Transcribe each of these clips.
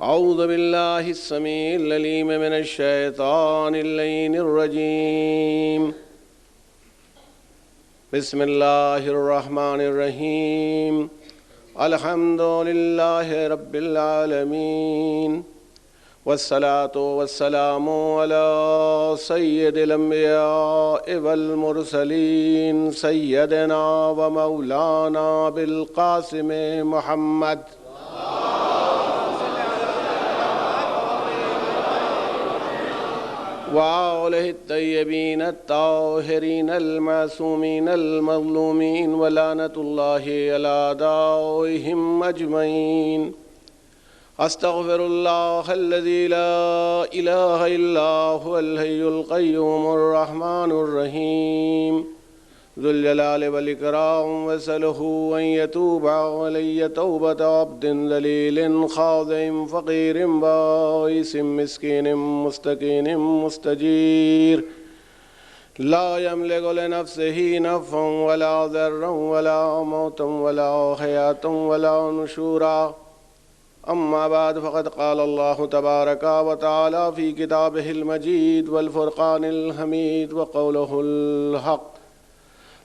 اعوذ باللہ السمیع العلیم من الشیطان اللعین الرجیم بسم اللہ الرحمن الرحیم الحمد للہ رب العالمین والصلاة والسلام علی سید الانبیاء والمرسلین سیدنا و مولانا بالقاسم محمد وآلہ الطیبین الطاہرین المعصومین المظلومین ولعنۃ اللہ علی اعدائہم اجمعین استغفر اللہ الذی لا الہ الا هو الحی القیوم الرحمن الرحیم ذو الجلال والاکرام واسألہ ان یتوب علی توبۃ عبد ذلیل خاضع فقیر بائس مسکین مستکین مستجیر لا یملک لنفسہ نفعا ولا ضرا ولا موتا ولا حیاتا ولا نشورا اما بعد فقد قال اللہ تبارک و تعالی فی کتابہ المجید والفرقان الحمید وقولہ الحق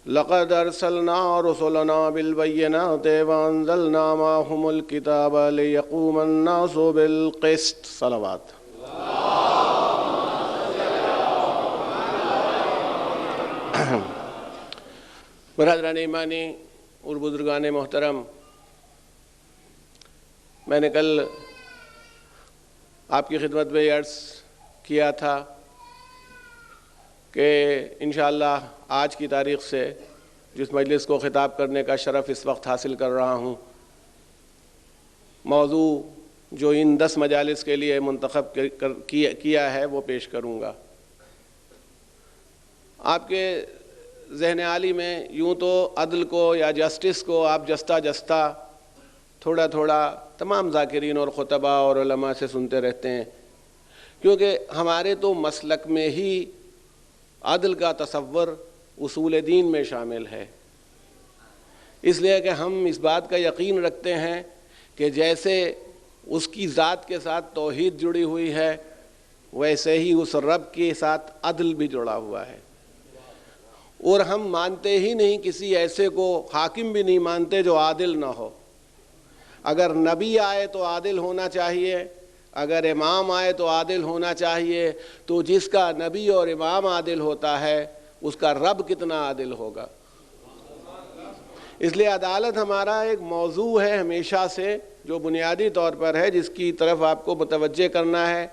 لقد ارسلنا رسلنا بالبینات وانزلنا معهم الکتاب لیقوم الناس بالقسط صلوات برادران ایمانی اور بزرگان محترم، میں نے کل آپ کی خدمت میں عرض کیا تھا کہ انشاءاللہ آج کی تاریخ سے جس مجلس کو خطاب کرنے کا شرف اس وقت حاصل کر رہا ہوں، موضوع جو ان 10 مجالس کے لیے منتخب کیا ہے وہ پیش کروں گا۔ آپ کے ذہن عالی میں یوں تو عدل کو یا جسٹس کو آپ جستا جستا تھوڑا تھوڑا تمام ذاکرین اور خطبہ اور علماء سے سنتے رہتے ہیں، کیونکہ ہمارے تو مسلک میں ہی عدل کا تصور اصول دین میں شامل ہے، اس لیے کہ ہم اس بات کا یقین رکھتے ہیں کہ جیسے اس کی ذات کے ساتھ توحید جڑی ہوئی ہے، ویسے ہی اس رب کے ساتھ عدل بھی جڑا ہوا ہے، اور ہم مانتے ہی نہیں کسی ایسے کو، حاکم بھی نہیں مانتے جو عادل نہ ہو۔ اگر نبی آئے تو عادل ہونا چاہیے، اگر امام آئے تو عادل ہونا چاہیے، تو جس کا نبی اور امام عادل ہوتا ہے اس کا رب کتنا عادل ہوگا۔ اس لیے عدالت ہمارا ایک موضوع ہے ہمیشہ سے، جو بنیادی طور پر ہے، جس کی طرف آپ کو متوجہ کرنا ہے۔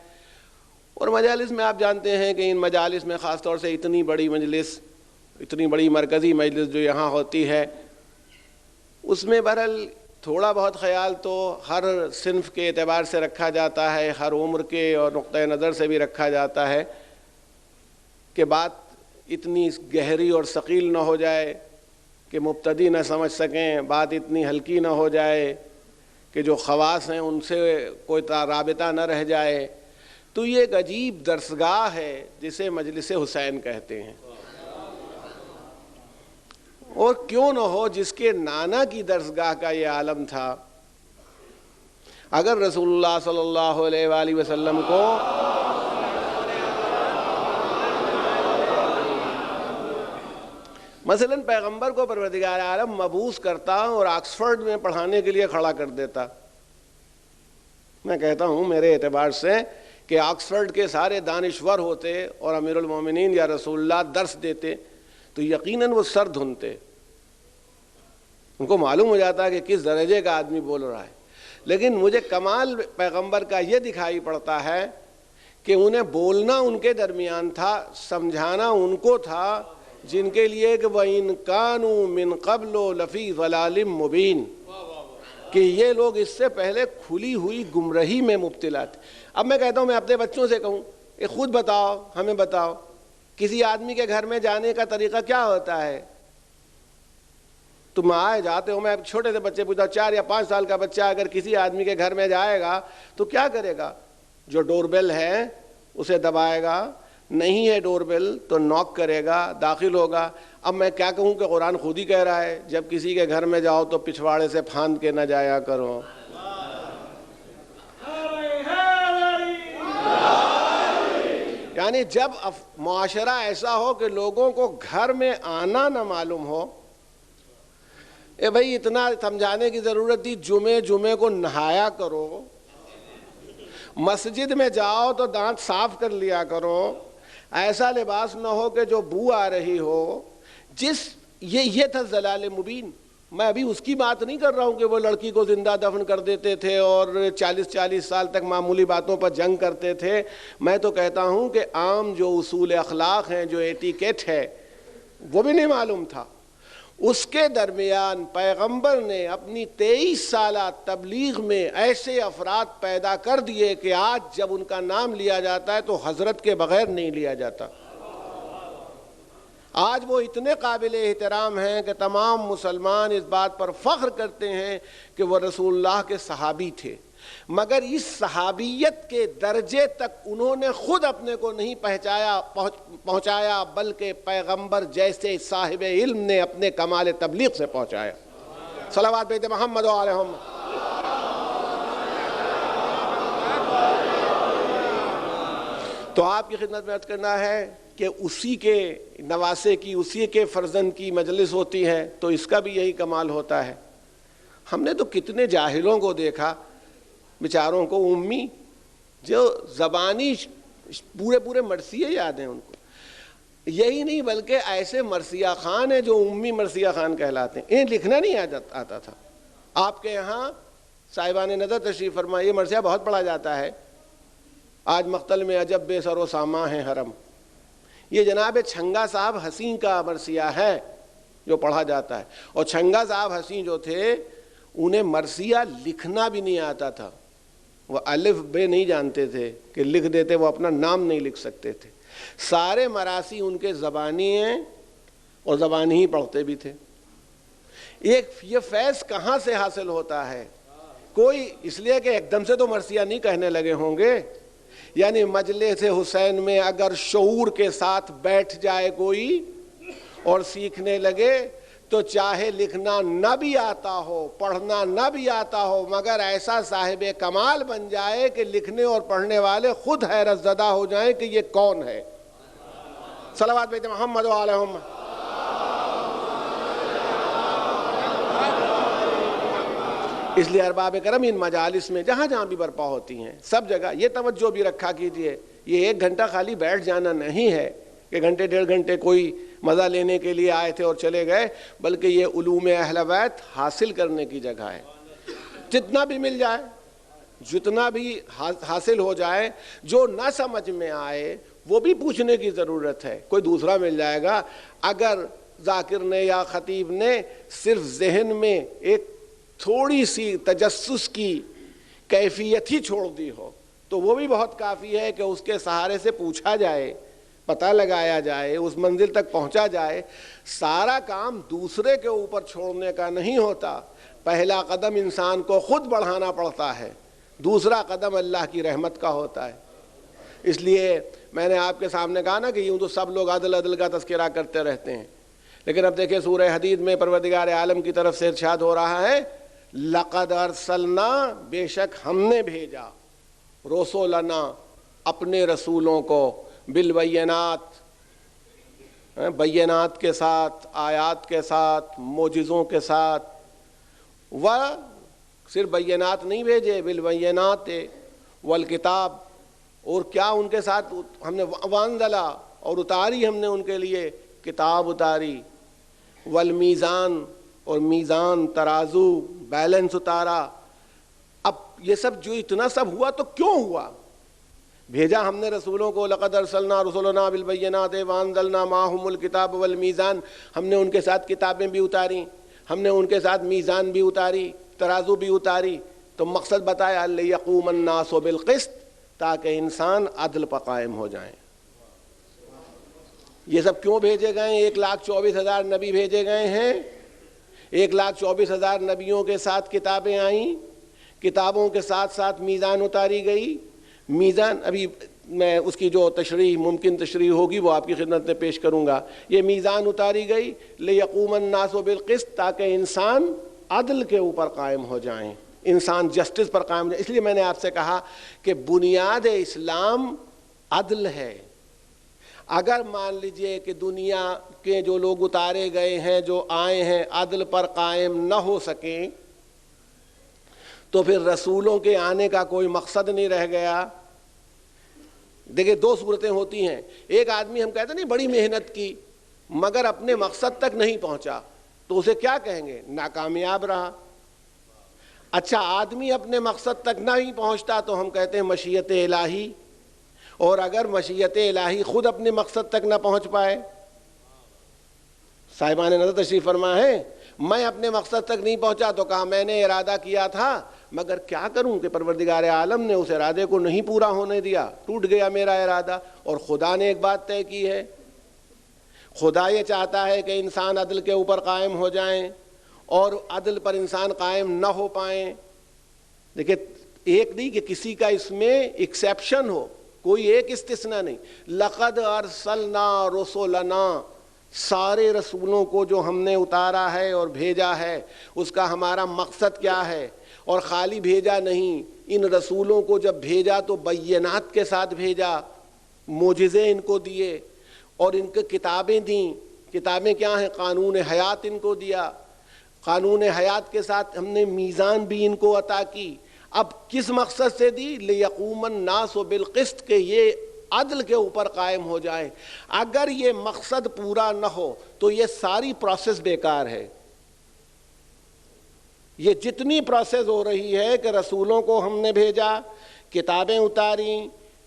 اور مجالس میں آپ جانتے ہیں کہ ان مجالس میں خاص طور سے اتنی بڑی مجلس، اتنی بڑی مرکزی مجلس جو یہاں ہوتی ہے، اس میں بہرحال تھوڑا بہت خیال تو ہر صنف کے اعتبار سے رکھا جاتا ہے، ہر عمر کے اور نقطۂ نظر سے بھی رکھا جاتا ہے کہ بات اتنی گہری اور ثقیل نہ ہو جائے کہ مبتدی نہ سمجھ سکیں، بات اتنی ہلکی نہ ہو جائے کہ جو خواص ہیں ان سے کوئی رابطہ نہ رہ جائے۔ تو یہ ایک عجیب درسگاہ ہے جسے مجلس حسین کہتے ہیں، اور کیوں نہ ہو، جس کے نانا کی درسگاہ کا یہ عالم تھا۔ اگر رسول اللہ صلی اللہ علیہ وآلہ وسلم کو مثلا پیغمبر کو پروردگار عالم مبعوث کرتا اور آکسفورڈ میں پڑھانے کے لیے کھڑا کر دیتا، میں کہتا ہوں میرے اعتبار سے کہ آکسفورڈ کے سارے دانشور ہوتے اور امیر المومنین یا رسول اللہ درس دیتے تو یقیناً وہ سر دھنتے، ان کو معلوم ہو جاتا کہ کس درجے کا آدمی بول رہا ہے۔ لیکن مجھے کمال پیغمبر کا یہ دکھائی پڑتا ہے کہ انہیں بولنا ان کے درمیان تھا، سمجھانا ان کو تھا جن کے لیے کہ وَإِن كَانُوا مِن قَبْلُ لَفِي ضَلَالٍ مُبِينٍ، کہ یہ لوگ اس سے پہلے کھلی ہوئی گمراہی میں مبتلا تھے۔ اب میں کہتا ہوں، میں اپنے بچوں سے کہوں کہ خود بتاؤ، ہمیں بتاؤ کسی آدمی کے گھر میں جانے کا طریقہ کیا ہوتا ہے؟ تم آئے جاتے ہو، میں چھوٹے سے بچے پوچھتا ہوں، 4 یا 5 سال کا بچہ اگر کسی آدمی کے گھر میں جائے گا تو کیا کرے گا؟ جو ڈور بیل ہے اسے دبائے گا، نہیں ہے ڈور بیل تو ناک کرے گا، داخل ہوگا۔ اب میں کیا کہوں کہ قرآن خود ہی کہہ رہا ہے جب کسی کے گھر میں جاؤ تو پچھواڑے سے پھاند کے نہ جایا کرو۔ یعنی جب معاشرہ ایسا ہو کہ لوگوں کو گھر میں آنا نہ معلوم ہو، اے بھائی اتنا سمجھانے کی ضرورت تھی، جمعے کو نہایا کرو، مسجد میں جاؤ تو دانت صاف کر لیا کرو، ایسا لباس نہ ہو کہ جو بو آ رہی ہو۔ یہ تھا ضلال مبین۔ میں ابھی اس کی بات نہیں کر رہا ہوں کہ وہ لڑکی کو زندہ دفن کر دیتے تھے اور 40 سال تک معمولی باتوں پر جنگ کرتے تھے۔ میں تو کہتا ہوں کہ عام جو اصول اخلاق ہیں، جو ایٹیکیٹ ہے، وہ بھی نہیں معلوم تھا۔ اس کے درمیان پیغمبر نے اپنی 23 سالہ تبلیغ میں ایسے افراد پیدا کر دیے کہ آج جب ان کا نام لیا جاتا ہے تو حضرت کے بغیر نہیں لیا جاتا۔ آج وہ اتنے قابل احترام ہیں کہ تمام مسلمان اس بات پر فخر کرتے ہیں کہ وہ رسول اللہ کے صحابی تھے، مگر اس صحابیت کے درجے تک انہوں نے خود اپنے کو نہیں پہنچایا، بلکہ پیغمبر جیسے صاحب علم نے اپنے کمال تبلیغ سے پہنچایا۔ صلوات بیت محمد علیہم۔ تو آپ کی خدمت میں عرض کرنا ہے کہ اسی کے نواسے کی، اسی کے فرزند کی مجلس ہوتی ہے تو اس کا بھی یہی کمال ہوتا ہے۔ ہم نے تو کتنے جاہلوں کو دیکھا، بیچاروں کو، امی جو زبانی پورے مرثیے یاد ہیں ان کو، یہی نہیں بلکہ ایسے مرثیہ خان ہیں جو امی مرثیہ خان کہلاتے ہیں، انہیں لکھنا نہیں آتا تھا۔ آپ کے یہاں صاحبان نظر تشریف فرما، یہ مرثیہ بہت پڑھا جاتا ہے۔ آج مقتل میں عجب بے سر و ساما ہے حرم، یہ جناب چھنگا صاحب حسین کا مرثیہ ہے جو پڑھا جاتا ہے۔ اور چھنگا صاحب حسین جو تھے انہیں مرثیہ لکھنا بھی نہیں آتا تھا، وہ الف بے نہیں جانتے تھے کہ لکھ دیتے، وہ اپنا نام نہیں لکھ سکتے تھے۔ سارے مراثی ان کے زبانی ہیں اور زبانی ہی پڑھتے بھی تھے۔ یہ فیض کہاں سے حاصل ہوتا ہے؟ کوئی اس لیے کہ ایک دم سے تو مرثیہ نہیں کہنے لگے ہوں گے، یعنی مجلس حسین میں اگر شعور کے ساتھ بیٹھ جائے کوئی اور سیکھنے لگے تو چاہے لکھنا نہ بھی آتا ہو، پڑھنا نہ بھی آتا ہو، مگر ایسا صاحب کمال بن جائے کہ لکھنے اور پڑھنے والے خود حیرت زدہ ہو جائیں کہ یہ کون ہے۔ صلوات بیت محمد علیہم۔ اس لیے ارباب کرم ان مجالس میں جہاں جہاں بھی برپا ہوتی ہیں، سب جگہ یہ توجہ بھی رکھا کیجئے، یہ 1 گھنٹہ خالی بیٹھ جانا نہیں ہے کہ گھنٹے 1.5 گھنٹے کوئی مزہ لینے کے لیے آئے تھے اور چلے گئے، بلکہ یہ علوم اہل بیت حاصل کرنے کی جگہ ہے۔ جتنا بھی مل جائے، جتنا بھی حاصل ہو جائے، جو نہ سمجھ میں آئے وہ بھی پوچھنے کی ضرورت ہے، کوئی دوسرا مل جائے گا۔ اگر ذاکر نے یا خطیب نے صرف ذہن میں ایک تھوڑی سی تجسس کی کیفیت ہی چھوڑ دی ہو تو وہ بھی بہت کافی ہے کہ اس کے سہارے سے پوچھا جائے، پتہ لگایا جائے، اس منزل تک پہنچا جائے۔ سارا کام دوسرے کے اوپر چھوڑنے کا نہیں ہوتا، پہلا قدم انسان کو خود بڑھانا پڑتا ہے، دوسرا قدم اللہ کی رحمت کا ہوتا ہے۔ اس لیے میں نے آپ کے سامنے کہا نا کہ یوں تو سب لوگ عدل کا تذکرہ کرتے رہتے ہیں، لیکن اب دیکھیں سورہ حدید میں پروردگار عالم کی طرف سے ارشاد ہو رہا ہے، لقد ارسلنا، بے شک ہم نے بھیجا، رسولنا، اپنے رسولوں کو، بالبینات، بینات کے ساتھ، آیات کے ساتھ، معجزوں کے ساتھ۔ وہ صرف بینات نہیں بھیجے، بالبینات والکتاب، اور کیا ان کے ساتھ ہم نے وانزلا، اور اتاری ہم نے ان کے لیے کتاب اتاری، والمیزان، اور میزان، ترازو، بیلنس اتارا۔ اب یہ سب جو اتنا سب ہوا تو کیوں ہوا؟ بھیجا ہم نے رسولوں کو، لقد ارسلنا رسلنا بالبینات وانزلنا معهم الکتاب والمیزان، ہم نے ان کے ساتھ کتابیں بھی اتاری، ہم نے ان کے ساتھ میزان بھی اتاری، ترازو بھی اتاری۔ تو مقصد بتایا لیقوم الناس بالقسط، تاکہ انسان عدل پر قائم ہو جائیں۔ یہ سب کیوں بھیجے گئے؟ 1,24,000 نبی بھیجے گئے ہیں، 1,24,000 نبیوں کے ساتھ کتابیں آئیں، کتابوں کے ساتھ ساتھ میزان اتاری گئی۔ میزان ابھی میں اس کی جو تشریح، ممکن تشریح ہوگی، وہ آپ کی خدمت میں پیش کروں گا۔ یہ میزان اتاری گئی لیقوم الناس بالقسط، تاکہ انسان عدل کے اوپر قائم ہو جائیں، انسان جسٹس پر قائم ہو جائیں۔ اس لیے میں نے آپ سے کہا کہ بنیاد اسلام عدل ہے، اگر مان لیجئے کہ دنیا کے جو لوگ اتارے گئے ہیں، جو آئے ہیں، عدل پر قائم نہ ہو سکیں تو پھر رسولوں کے آنے کا کوئی مقصد نہیں رہ گیا۔ دیکھیں دو صورتیں ہوتی ہیں، ایک آدمی ہم کہتے ہیں نہیں بڑی محنت کی مگر اپنے مقصد تک نہیں پہنچا تو اسے کیا کہیں گے؟ ناکامیاب رہا۔ اچھا آدمی اپنے مقصد تک نہیں پہنچتا تو ہم کہتے ہیں مشیت الہی، اور اگر مشیت الہی خود اپنے مقصد تک نہ پہنچ پائے، صاحبان نظر تشریف فرما ہے، میں اپنے مقصد تک نہیں پہنچا تو کہا میں نے ارادہ کیا تھا مگر کیا کروں کہ پروردگار عالم نے اس ارادے کو نہیں پورا ہونے دیا، ٹوٹ گیا میرا ارادہ۔ اور خدا نے ایک بات طے کی ہے، خدا یہ چاہتا ہے کہ انسان عدل کے اوپر قائم ہو جائیں اور عدل پر انسان قائم نہ ہو پائیں۔ دیکھیں ایک نہیں کہ کسی کا اس میں ایکسیپشن ہو، کوئی ایک استثناء نہیں۔ لقد ارسلنا رسلنا، سارے رسولوں کو جو ہم نے اتارا ہے اور بھیجا ہے اس کا ہمارا مقصد کیا ہے؟ اور خالی بھیجا نہیں، ان رسولوں کو جب بھیجا تو بینات کے ساتھ بھیجا، معجزے ان کو دیے اور ان کو کتابیں دیں۔ کتابیں کیا ہیں؟ قانون حیات ان کو دیا، قانون حیات کے ساتھ ہم نے میزان بھی ان کو عطا کی۔ اب کس مقصد سے دی؟ لیقوم الناس بالقسط، کہ یہ عدل کے اوپر قائم ہو جائیں۔ اگر یہ مقصد پورا نہ ہو تو یہ ساری پروسیس بیکار ہے۔ یہ جتنی پروسیس ہو رہی ہے کہ رسولوں کو ہم نے بھیجا، کتابیں اتاری،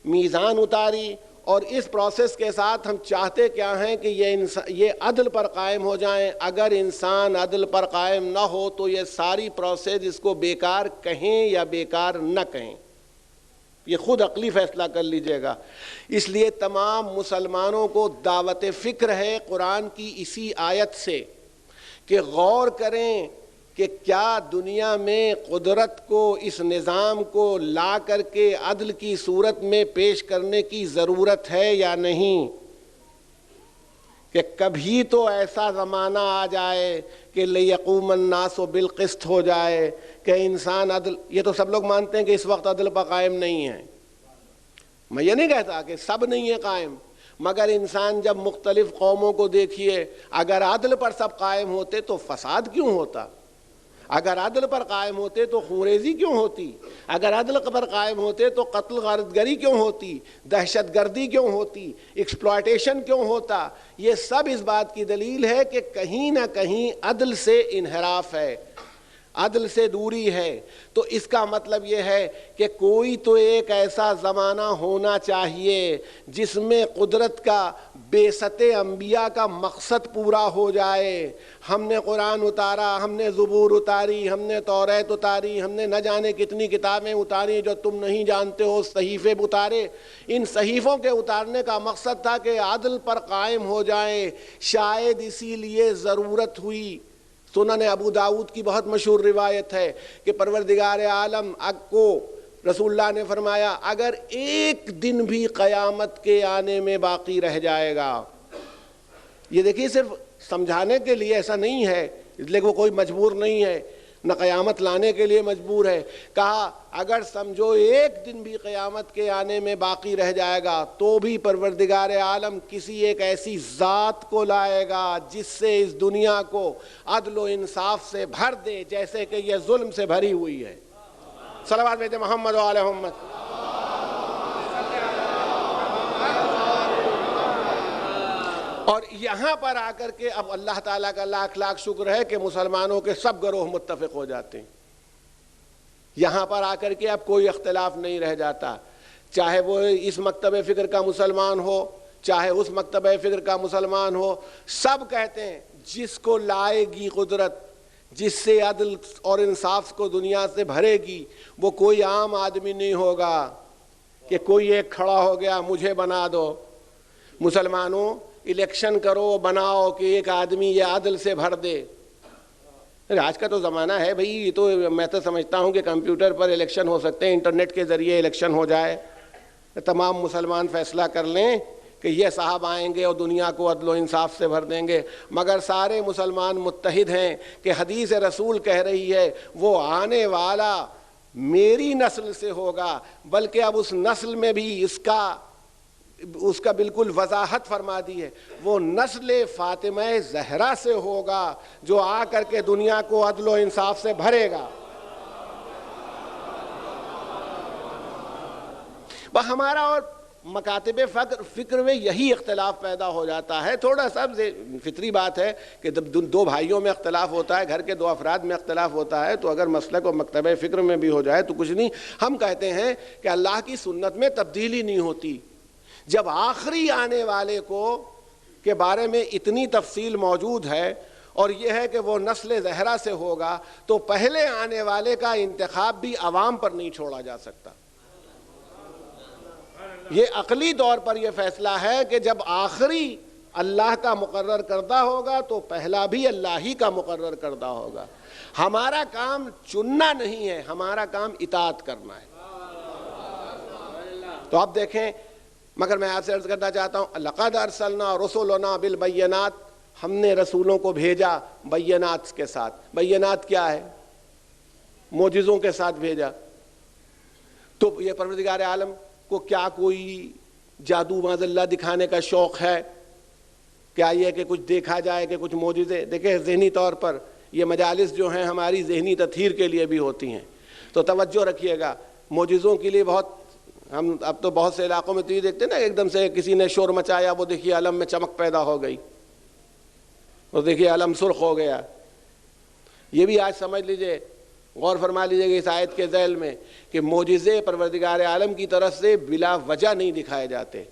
میزان اتاری، اور اس پروسیس کے ساتھ ہم چاہتے کیا ہیں کہ یہ عدل پر قائم ہو جائیں۔ اگر انسان عدل پر قائم نہ ہو تو یہ ساری پروسیس اس کو بیکار کہیں یا بیکار نہ کہیں، یہ خود عقلی فیصلہ کر لیجئے گا۔ اس لیے تمام مسلمانوں کو دعوت فکر ہے قرآن کی اسی آیت سے کہ غور کریں کہ کیا دنیا میں قدرت کو، اس نظام کو لا کر کے عدل کی صورت میں پیش کرنے کی ضرورت ہے یا نہیں، کہ کبھی تو ایسا زمانہ آ جائے کہ لیقوم الناس بالقسط ہو جائے، کہ انسان عدل۔ یہ تو سب لوگ مانتے ہیں کہ اس وقت عدل پر قائم نہیں ہے، میں یہ نہیں کہتا کہ سب نہیں ہے قائم، مگر انسان جب مختلف قوموں کو دیکھیے، اگر عدل پر سب قائم ہوتے تو فساد کیوں ہوتا؟ اگر عدل پر قائم ہوتے تو خونریزی کیوں ہوتی؟ اگر عدل پر قائم ہوتے تو قتل غارت گری کیوں ہوتی؟ دہشت گردی کیوں ہوتی؟ ایکسپلائٹیشن کیوں ہوتا؟ یہ سب اس بات کی دلیل ہے کہ کہیں نہ کہیں عدل سے انحراف ہے، عدل سے دوری ہے۔ تو اس کا مطلب یہ ہے کہ کوئی تو ایک ایسا زمانہ ہونا چاہیے جس میں قدرت کا، بعثت انبیاء کا مقصد پورا ہو جائے۔ ہم نے قرآن اتارا، ہم نے زبور اتاری، ہم نے توریت اتاری، ہم نے نہ جانے کتنی کتابیں اتاری جو تم نہیں جانتے ہو، صحیفے اتارے۔ ان صحیفوں کے اتارنے کا مقصد تھا کہ عدل پر قائم ہو جائیں۔ شاید اسی لیے ضرورت ہوئی، سنن ابو داؤد کی بہت مشہور روایت ہے کہ پروردگار عالم کو رسول اللہ نے فرمایا اگر ایک دن بھی قیامت کے آنے میں باقی رہ جائے گا، یہ دیکھیے صرف سمجھانے کے لیے ایسا نہیں ہے، اس لیے وہ کوئی مجبور نہیں ہے، نہ قیامت لانے کے لیے مجبور ہے۔ کہا اگر سمجھو ایک دن بھی قیامت کے آنے میں باقی رہ جائے گا تو بھی پروردگار عالم کسی ایک ایسی ذات کو لائے گا جس سے اس دنیا کو عدل و انصاف سے بھر دے جیسے کہ یہ ظلم سے بھری ہوئی ہے۔ صلوات بھیجیں محمد و آل محمد۔ اور یہاں پر آ کر کے اب اللہ تعالیٰ کا لاکھ لاکھ شکر ہے کہ مسلمانوں کے سب گروہ متفق ہو جاتے ہیں۔ یہاں پر آ کر کے اب کوئی اختلاف نہیں رہ جاتا، چاہے وہ اس مکتب فکر کا مسلمان ہو، چاہے اس مکتب فکر کا مسلمان ہو، سب کہتے ہیں جس کو لائے گی قدرت، جس سے عدل اور انصاف کو دنیا سے بھرے گی، وہ کوئی عام آدمی نہیں ہوگا کہ کوئی ایک کھڑا ہو گیا مجھے بنا دو۔ مسلمانوں الیکشن کرو، بناؤ کہ ایک آدمی یہ عدل سے بھر دے۔ آج کا تو زمانہ ہے بھئی، یہ تو میں تو سمجھتا ہوں کہ کمپیوٹر پر الیکشن ہو سکتے ہیں، انٹرنیٹ کے ذریعے الیکشن ہو جائے، تمام مسلمان فیصلہ کر لیں کہ یہ صاحب آئیں گے اور دنیا کو عدل و انصاف سے بھر دیں گے۔ مگر سارے مسلمان متحد ہیں کہ حدیث رسول کہہ رہی ہے وہ آنے والا میری نسل سے ہوگا، بلکہ اب اس نسل میں بھی اس کا اس کا بالکل وضاحت فرما دی ہے، وہ نسل فاطمہ زہرا سے ہوگا جو آ کر کے دنیا کو عدل و انصاف سے بھرے گا۔ ہمارا اور مکاتب فکر میں یہی اختلاف پیدا ہو جاتا ہے، تھوڑا سا فطری بات ہے کہ جب دو بھائیوں میں اختلاف ہوتا ہے، گھر کے دو افراد میں اختلاف ہوتا ہے، تو اگر مسلک و مکتب فکر میں بھی ہو جائے تو کچھ نہیں۔ ہم کہتے ہیں کہ اللہ کی سنت میں تبدیلی نہیں ہوتی۔ جب آخری آنے والے کو کے بارے میں اتنی تفصیل موجود ہے اور یہ ہے کہ وہ نسل زہرا سے ہوگا، تو پہلے آنے والے کا انتخاب بھی عوام پر نہیں چھوڑا جا سکتا۔ یہ عقلی طور پر یہ فیصلہ ہے کہ جب آخری اللہ کا مقرر کردہ ہوگا تو پہلا بھی اللہ ہی کا مقرر کردہ ہوگا۔ ہمارا کام چننا نہیں ہے، ہمارا کام اطاعت کرنا ہے۔ تو آپ دیکھیں، مگر میں آپ سے عرض کرنا چاہتا ہوں، لقد ارسلنا رسلنا بالبینات، ہم نے رسولوں کو بھیجا بینات کے ساتھ۔ بینات کیا ہے؟ معجزوں کے ساتھ بھیجا۔ تو یہ پروردگار عالم کو کیا کوئی جادو معاذ اللہ دکھانے کا شوق ہے؟ کیا یہ کہ کچھ دیکھا جائے کہ کچھ معجزے؟ دیکھیں، ذہنی طور پر یہ مجالس جو ہیں ہماری ذہنی تطہیر کے لیے بھی ہوتی ہیں، تو توجہ رکھیے گا۔ معجزوں کے لیے بہت، ہم اب تو بہت سے علاقوں میں تو یہ دیکھتے ہیں نا، ایک دم سے کسی نے شور مچایا، وہ دیکھیے علم میں چمک پیدا ہو گئی، وہ دیکھیے علم سرخ ہو گیا۔ یہ بھی آج سمجھ لیجئے، غور فرما لیجئے کہ اس آیت کے ذیل میں کہ معجزے پروردگار عالم کی طرف سے بلا وجہ نہیں دکھائے جاتے۔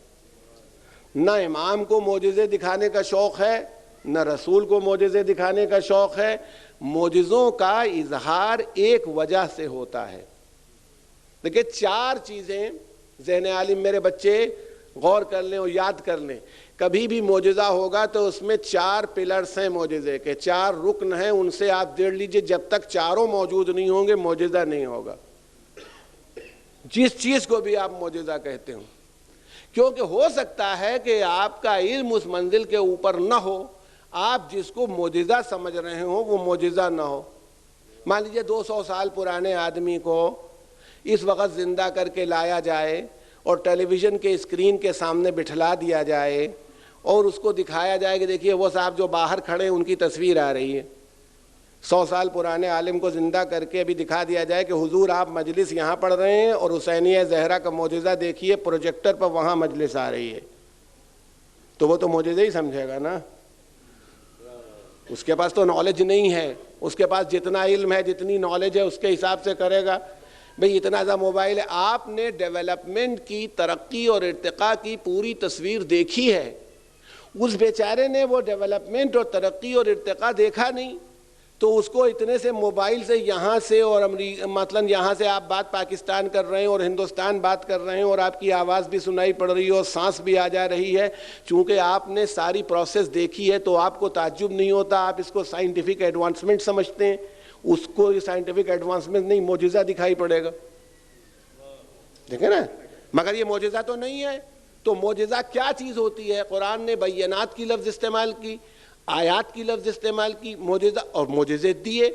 نہ امام کو معجزے دکھانے کا شوق ہے، نہ رسول کو معجزے دکھانے کا شوق ہے۔ معجزوں کا اظہار ایک وجہ سے ہوتا ہے۔ دیکھیں، چار چیزیں ذہن عالم میرے بچے غور کر لیں اور یاد کر لیں۔ کبھی بھی معجزہ ہوگا تو اس میں چار پلرز ہیں معجزے کے، چار رکن ہیں، ان سے آپ جڑ لیجئے۔ جب تک چاروں موجود نہیں ہوں گے معجزہ نہیں ہوگا، جس چیز کو بھی آپ معجزہ کہتے ہوں۔ کیونکہ ہو سکتا ہے کہ آپ کا علم اس منزل کے اوپر نہ ہو، آپ جس کو معجزہ سمجھ رہے ہوں وہ معجزہ نہ ہو۔ مان لیجئے 200 سال پرانے آدمی کو اس وقت زندہ کر کے لایا جائے اور ٹیلی ویژن کے اسکرین کے سامنے بٹھلا دیا جائے اور اس کو دکھایا جائے کہ دیکھیے وہ صاحب جو باہر کھڑے ہیں ان کی تصویر آ رہی ہے۔ 100 سال پرانے عالم کو زندہ کر کے ابھی دکھا دیا جائے کہ حضور آپ مجلس یہاں پڑھ رہے ہیں اور حسینیہ زہرا کا معجزہ دیکھیے، پروجیکٹر پر وہاں مجلس آ رہی ہے، تو وہ تو معجزہ ہی سمجھے گا نا۔ اس کے پاس تو نالج نہیں ہے، اس کے پاس جتنا علم ہے، جتنی نالج ہے، اس کے حساب سے کرے گا۔ بھئی اتنا سا موبائل ہے، آپ نے ڈیولپمنٹ کی، ترقی اور ارتقاء کی پوری تصویر دیکھی ہے، اس بیچارے نے وہ ڈیولپمنٹ اور ترقی اور ارتقاء دیکھا نہیں، تو اس کو اتنے سے موبائل سے یہاں سے اور مثلاً یہاں سے آپ بات پاکستان کر رہے ہیں اور ہندوستان بات کر رہے ہیں اور آپ کی آواز بھی سنائی پڑ رہی ہے اور سانس بھی آ جا رہی ہے، چونکہ آپ نے ساری پروسیس دیکھی ہے تو آپ کو تعجب نہیں ہوتا، آپ اس کو سائنٹیفک ایڈوانسمنٹ سمجھتے ہیں۔ اس کو یہ سائنٹیفک ایڈوانسمنٹ نہیں، معجزہ دکھائی پڑے گا۔ دیکھیں نا، مگر یہ معجزہ تو نہیں ہے۔ تو معجزہ کیا چیز ہوتی ہے؟ قرآن نے بینات کی لفظ استعمال کی، آیات کی لفظ استعمال کی، معجزہ، اور معجزے دیے۔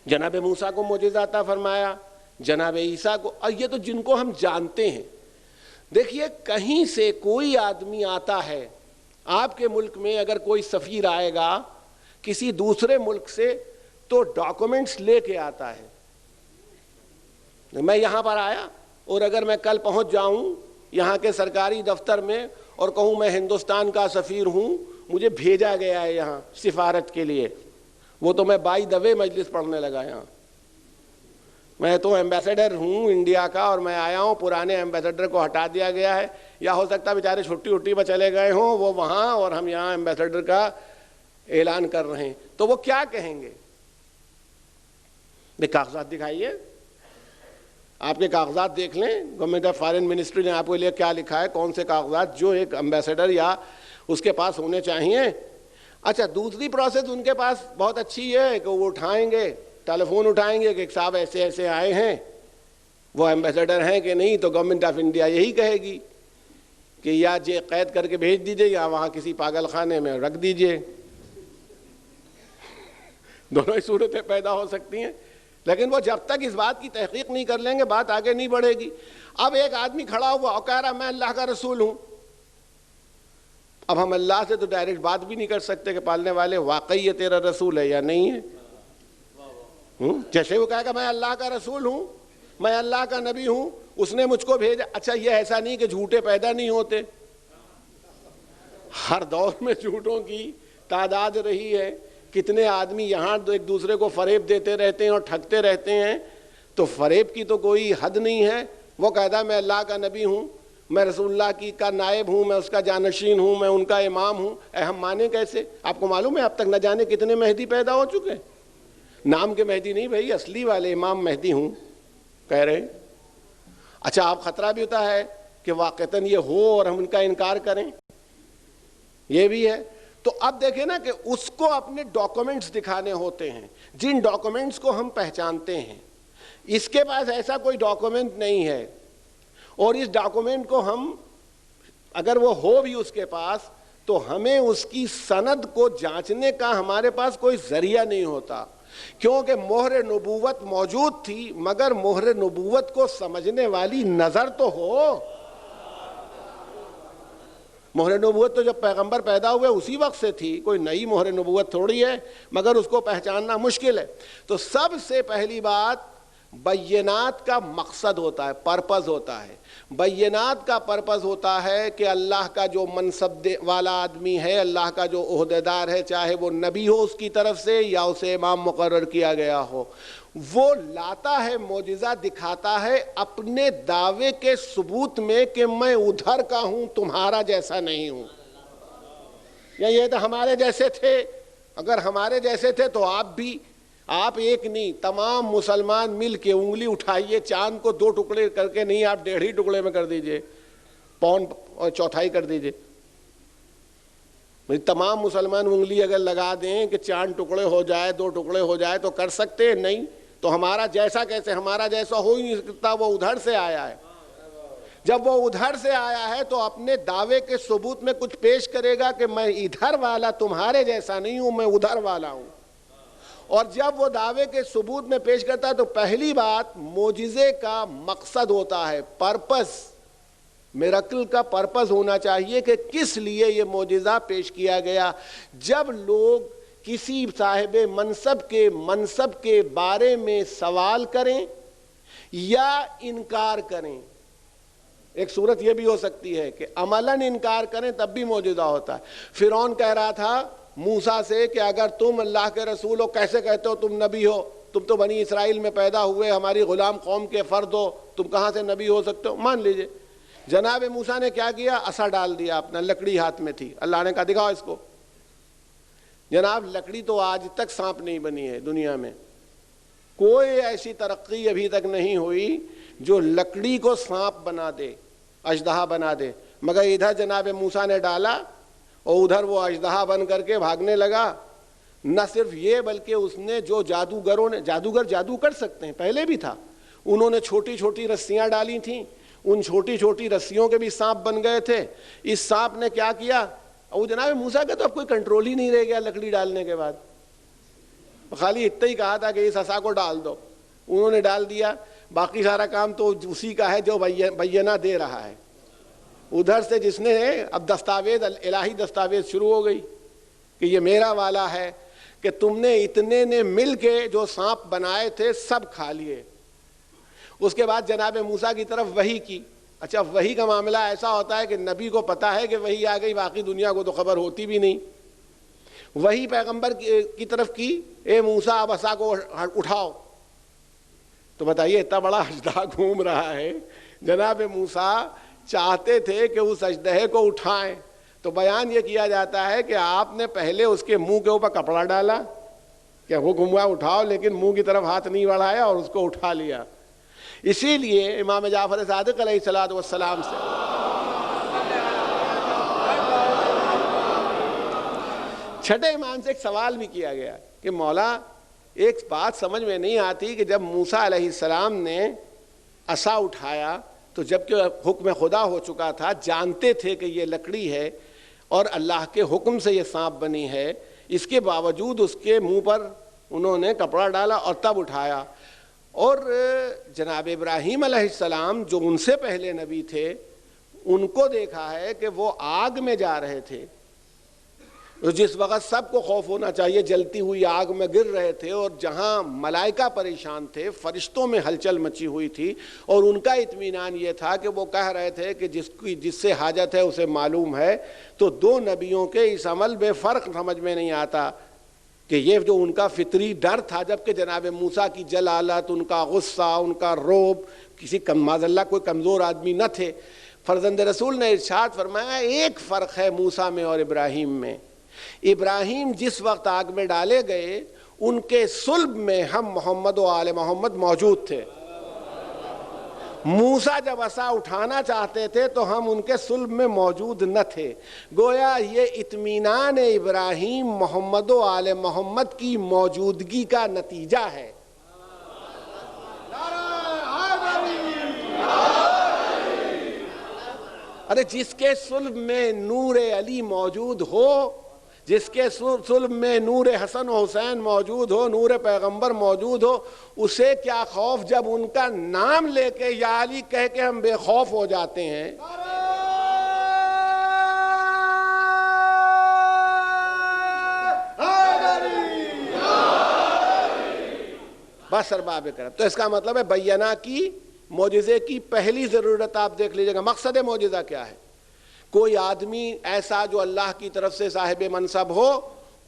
جناب موسیٰ کو معجزہ عطا فرمایا، جناب عیسیٰ کو، اور یہ تو جن کو ہم جانتے ہیں۔ دیکھیے، کہیں سے کوئی آدمی آتا ہے، آپ کے ملک میں اگر کوئی سفیر آئے گا کسی دوسرے ملک سے تو ڈاکومنٹس لے کے آتا ہے۔ میں یہاں پر آیا اور اگر میں کل پہنچ جاؤں یہاں کے سرکاری دفتر میں اور کہوں میں ہندوستان کا سفیر ہوں، مجھے بھیجا گیا ہے یہاں سفارت کے لیے، وہ تو میں بائی دا وے مجلس پڑھنے لگا یہاں، میں تو ایمبیسڈر ہوں انڈیا کا اور میں آیا ہوں، پرانے ایمبیسڈر کو ہٹا دیا گیا ہے، یا ہو سکتا ہے بیچارے چھٹی وٹی میں چلے گئے ہوں وہ وہاں اور ہم یہاں ایمبیسڈر کا اعلان کر رہے ہیں، تو وہ کیا کہیں گے؟ کاغذات دکھائیے، آپ کے کاغذات دیکھ لیں، گورنمنٹ آف فارن منسٹری نے آپ کے لیے کیا لکھا ہے، کون سے کاغذات جو ایک ایمبیسڈر یا اس کے پاس ہونے چاہیے۔ اچھا، دوسری پروسیس ان کے پاس بہت اچھی ہے کہ وہ اٹھائیں گے، ٹیلی فون اٹھائیں گے کہ صاحب ایسے ایسے آئے ہیں، وہ ایمبیسڈر ہیں کہ نہیں، تو گورنمنٹ آف انڈیا یہی کہے گی کہ یا جے قید کر کے بھیج دیجئے یا وہاں کسی پاگل خانے میں رکھ دیجئے۔ دونوں ہی صورتیں پیدا ہو سکتی ہیں، لیکن وہ جب تک اس بات کی تحقیق نہیں کر لیں گے بات آگے نہیں بڑھے گی۔ اب ایک آدمی کھڑا ہوا اور کہہ رہا میں اللہ کا رسول ہوں. اب ہم اللہ سے تو ڈائریکٹ بات بھی نہیں کر سکتے کہ پالنے والے واقعی یہ تیرا رسول ہے یا نہیں ہے. جیسے وہ کہے گا میں اللہ کا رسول ہوں, میں اللہ کا نبی ہوں, اس نے مجھ کو بھیجا. اچھا یہ ایسا نہیں کہ جھوٹے پیدا نہیں ہوتے, ہر دور میں جھوٹوں کی تعداد رہی ہے. کتنے آدمی یہاں ایک دوسرے کو فریب دیتے رہتے ہیں اور ٹھگتے رہتے ہیں, تو فریب کی تو کوئی حد نہیں ہے. وہ کہتا ہے میں اللہ کا نبی ہوں, میں رسول اللہ کی کا نائب ہوں, میں اس کا جانشین ہوں, میں ان کا امام ہوں. ہم مانے کیسے؟ آپ کو معلوم ہے اب تک نہ جانے کتنے مہدی پیدا ہو چکے, نام کے مہدی نہیں بھائی, اصلی والے امام مہدی ہوں کہہ رہے. اچھا آپ خطرہ بھی ہوتا ہے کہ واقعتاً یہ ہو اور ہم ان کا انکار کریں, یہ بھی ہے. تو اب دیکھیں نا کہ اس کو اپنے ڈاکومنٹس دکھانے ہوتے ہیں, جن ڈاکومنٹس کو ہم پہچانتے ہیں. اس کے پاس ایسا کوئی ڈاکومنٹ نہیں ہے, اور اس ڈاکومنٹ کو ہم اگر وہ ہو بھی اس کے پاس تو ہمیں اس کی سند کو جانچنے کا ہمارے پاس کوئی ذریعہ نہیں ہوتا, کیونکہ مہر نبوت موجود تھی مگر مہر نبوت کو سمجھنے والی نظر تو ہو. مہر نبوت تو جب پیغمبر پیدا ہوئے اسی وقت سے تھی, کوئی نئی مہر نبوت تھوڑی ہے, مگر اس کو پہچاننا مشکل ہے. تو سب سے پہلی بات بینات کا مقصد ہوتا ہے, پرپز ہوتا ہے. بینات کا پرپز ہوتا ہے کہ اللہ کا جو منصب والا آدمی ہے, اللہ کا جو عہدیدار ہے, چاہے وہ نبی ہو اس کی طرف سے یا اسے امام مقرر کیا گیا ہو, وہ لاتا ہے معجزہ, دکھاتا ہے اپنے دعوے کے ثبوت میں کہ میں ادھر کا ہوں, تمہارا جیسا نہیں ہوں. یا یہ تو ہمارے جیسے تھے, اگر ہمارے جیسے تھے تو آپ ایک نہیں, تمام مسلمان مل کے انگلی اٹھائیے, چاند کو 2 ٹکڑے کر کے نہیں, آپ 1.5 ٹکڑے میں کر دیجئے, پون اور چوتھائی کر دیجئے. تمام مسلمان انگلی اگر لگا دیں کہ چاند ٹکڑے ہو جائے, 2 ٹکڑے ہو جائے, تو کر سکتے ہیں؟ نہیں. تو ہمارا جیسا کیسے؟ ہمارا جیسا ہو ہی نہیں سکتا, وہ ادھر سے آیا ہے. جب وہ ادھر سے آیا ہے تو اپنے دعوے کے ثبوت میں کچھ پیش کرے گا کہ میں ادھر والا تمہارے جیسا نہیں ہوں, میں ادھر والا ہوں. اور جب وہ دعوے کے ثبوت میں پیش کرتا ہے تو پہلی بات معجزے کا مقصد ہوتا ہے, پرپس. میراکل کا پرپس ہونا چاہیے کہ کس لیے یہ معجزہ پیش کیا گیا. جب لوگ کسی صاحب منصب کے بارے میں سوال کریں یا انکار کریں, ایک صورت یہ بھی ہو سکتی ہے کہ عملاً انکار کریں تب بھی معجزہ ہوتا ہے. فرعون کہہ رہا تھا موسیٰ سے کہ اگر تم اللہ کے رسول ہو, کیسے کہتے ہو تم نبی ہو, تم تو بنی اسرائیل میں پیدا ہوئے, ہماری غلام قوم کے فرد ہو, تم کہاں سے نبی ہو سکتے ہو؟ مان لیجئے. جناب موسیٰ نے کیا کیا؟ عصا ڈال دیا, اپنا لکڑی ہاتھ میں تھی. اللہ نے کہا دکھاؤ اس کو. جناب لکڑی تو آج تک سانپ نہیں بنی ہے دنیا میں, کوئی ایسی ترقی ابھی تک نہیں ہوئی جو لکڑی کو سانپ بنا دے, اژدہا بنا دے. مگر ادھر جناب موسیٰ نے ڈالا اور ادھر وہ اژدہا بن کر کے بھاگنے لگا. نہ صرف یہ بلکہ اس نے جو جادوگر جادو کر سکتے ہیں, پہلے بھی تھا, انہوں نے چھوٹی چھوٹی رسیاں ڈالی تھیں, ان چھوٹی چھوٹی رسیوں کے بھی سانپ بن گئے تھے. اس سانپ نے کیا کیا, اور جناب موسیٰ کا تو اب کوئی کنٹرول ہی نہیں رہ گیا لکڑی ڈالنے کے بعد. خالی اتنا ہی کہا تھا کہ اس عصا کو ڈال دو, انہوں نے ڈال دیا. باقی سارا کام تو اسی کا ہے جو بینہ دے رہا ہے. ادھر سے جس نے اب دستاویز, الہی دستاویز شروع ہو گئی کہ یہ میرا والا ہے, کہ تم نے اتنے نے مل کے جو سانپ بنائے تھے سب کھا لیے. اس کے بعد جناب موسیٰ کی طرف وحی کی. اچھا وحی کا معاملہ ایسا ہوتا ہے کہ نبی کو پتا ہے کہ وحی آ گئی, باقی دنیا کو تو خبر ہوتی بھی نہیں. وحی پیغمبر کی طرف کی, اے موسیٰ اب عصا کو اٹھاؤ. تو بتائیے اتنا بڑا اژدہا گھوم رہا ہے, جناب موسیٰ چاہتے تھے کہ اس اژدہے کو اٹھائیں. تو بیان یہ کیا جاتا ہے کہ آپ نے پہلے اس کے منہ کے اوپر کپڑا ڈالا کہ حکم ہوا اٹھاؤ, لیکن منہ کی طرف ہاتھ نہیں بڑھایا اور اس کو اٹھا لیا. اسی لیے امام جعفر صادق علیہ الصلوۃ والسلام سے چھٹے امام سے ایک سوال بھی کیا گیا کہ مولا ایک بات سمجھ میں نہیں آتی کہ جب موسیٰ علیہ السلام نے عصا اٹھایا تو جب کہ حکم خدا ہو چکا تھا, جانتے تھے کہ یہ لکڑی ہے اور اللہ کے حکم سے یہ سانپ بنی ہے, اس کے باوجود اس کے منہ پر انہوں نے کپڑا ڈالا اور تب اٹھایا. اور جناب ابراہیم علیہ السلام جو ان سے پہلے نبی تھے ان کو دیکھا ہے کہ وہ آگ میں جا رہے تھے، جس وقت سب کو خوف ہونا چاہیے جلتی ہوئی آگ میں گر رہے تھے، اور جہاں ملائکہ پریشان تھے، فرشتوں میں ہلچل مچی ہوئی تھی، اور ان کا اطمینان یہ تھا کہ وہ کہہ رہے تھے کہ جس سے حاجت ہے اسے معلوم ہے۔ تو دو نبیوں کے اس عمل میں فرق سمجھ میں نہیں آتا کہ یہ جو ان کا فطری ڈر تھا، جبکہ جناب موسیٰ کی جلالت، ان کا غصہ، ان کا روب، کسی معاذ اللہ کوئی کمزور آدمی نہ تھے۔ فرزند رسول نے ارشاد فرمایا ایک فرق ہے موسیٰ میں اور ابراہیم میں، ابراہیم جس وقت آگ میں ڈالے گئے ان کے صلب میں ہم محمد و آل محمد موجود تھے، موسیٰ جب عصا اٹھانا چاہتے تھے تو ہم ان کے صلب میں موجود نہ تھے۔ گویا یہ اطمینان ابراہیم محمد و آل محمد کی موجودگی کا نتیجہ ہے۔ ارے جس کے صلب میں نور علی موجود ہو، جس کے صلب میں نور حسن و حسین موجود ہو، نور پیغمبر موجود ہو، اسے کیا خوف جب ان کا نام لے کے یا علی کہہ کے ہم بے خوف ہو جاتے ہیں۔ بس ارباب کرم۔ تو اس کا مطلب ہے بینہ کی معجزے کی پہلی ضرورت آپ دیکھ لیجئے گا، مقصد معجزہ کیا ہے؟ کوئی آدمی ایسا جو اللہ کی طرف سے صاحب منصب ہو،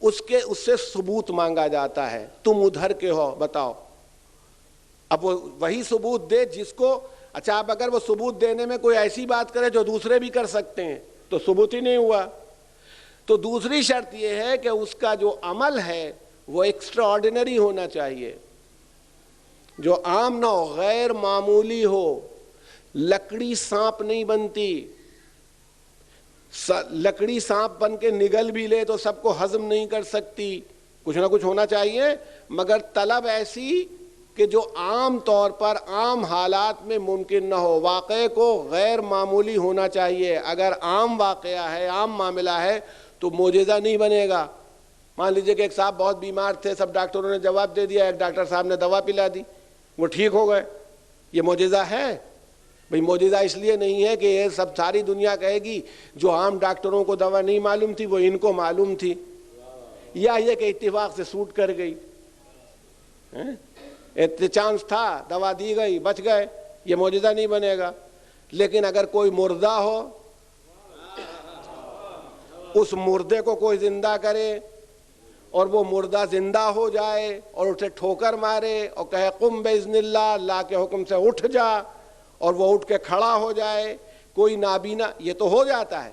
اس سے ثبوت مانگا جاتا ہے، تم ادھر کے ہو بتاؤ۔ اب وہ وہی ثبوت دے جس کو، اچھا اب اگر وہ ثبوت دینے میں کوئی ایسی بات کرے جو دوسرے بھی کر سکتے ہیں تو ثبوت ہی نہیں ہوا۔ تو دوسری شرط یہ ہے کہ اس کا جو عمل ہے وہ ایکسٹرا آرڈینری ہونا چاہیے، جو عام نہ ہو، غیر معمولی ہو۔ لکڑی سانپ نہیں بنتی، لکڑی سانپ بن کے نگل بھی لے تو سب کو ہضم نہیں کر سکتی، کچھ نہ کچھ ہونا چاہیے، مگر طلب ایسی کہ جو عام طور پر عام حالات میں ممکن نہ ہو، واقعے کو غیر معمولی ہونا چاہیے۔ اگر عام واقعہ ہے، عام معاملہ ہے تو معجزہ نہیں بنے گا۔ مان لیجئے کہ ایک صاحب بہت بیمار تھے، سب ڈاکٹروں نے جواب دے دیا، ایک ڈاکٹر صاحب نے دوا پلا دی، وہ ٹھیک ہو گئے، یہ معجزہ ہے؟ بھئی معجزہ اس لیے نہیں ہے کہ یہ سب ساری دنیا کہے گی جو عام ڈاکٹروں کو دوا نہیں معلوم تھی وہ ان کو معلوم تھی، یا یہ کہ اتفاق سے سوٹ کر گئی، چانس تھا، دوا دی گئی، بچ گئے، یہ معجزہ نہیں بنے گا۔ لیکن اگر کوئی مردہ ہو، اس مردے کو کوئی زندہ کرے اور وہ مردہ زندہ ہو جائے اور اسے ٹھوکر مارے اور کہے قم باذن اللہ، اللہ کے حکم سے اٹھ جا، اور وہ اٹھ کے کھڑا ہو جائے، کوئی نابینا، یہ تو ہو جاتا ہے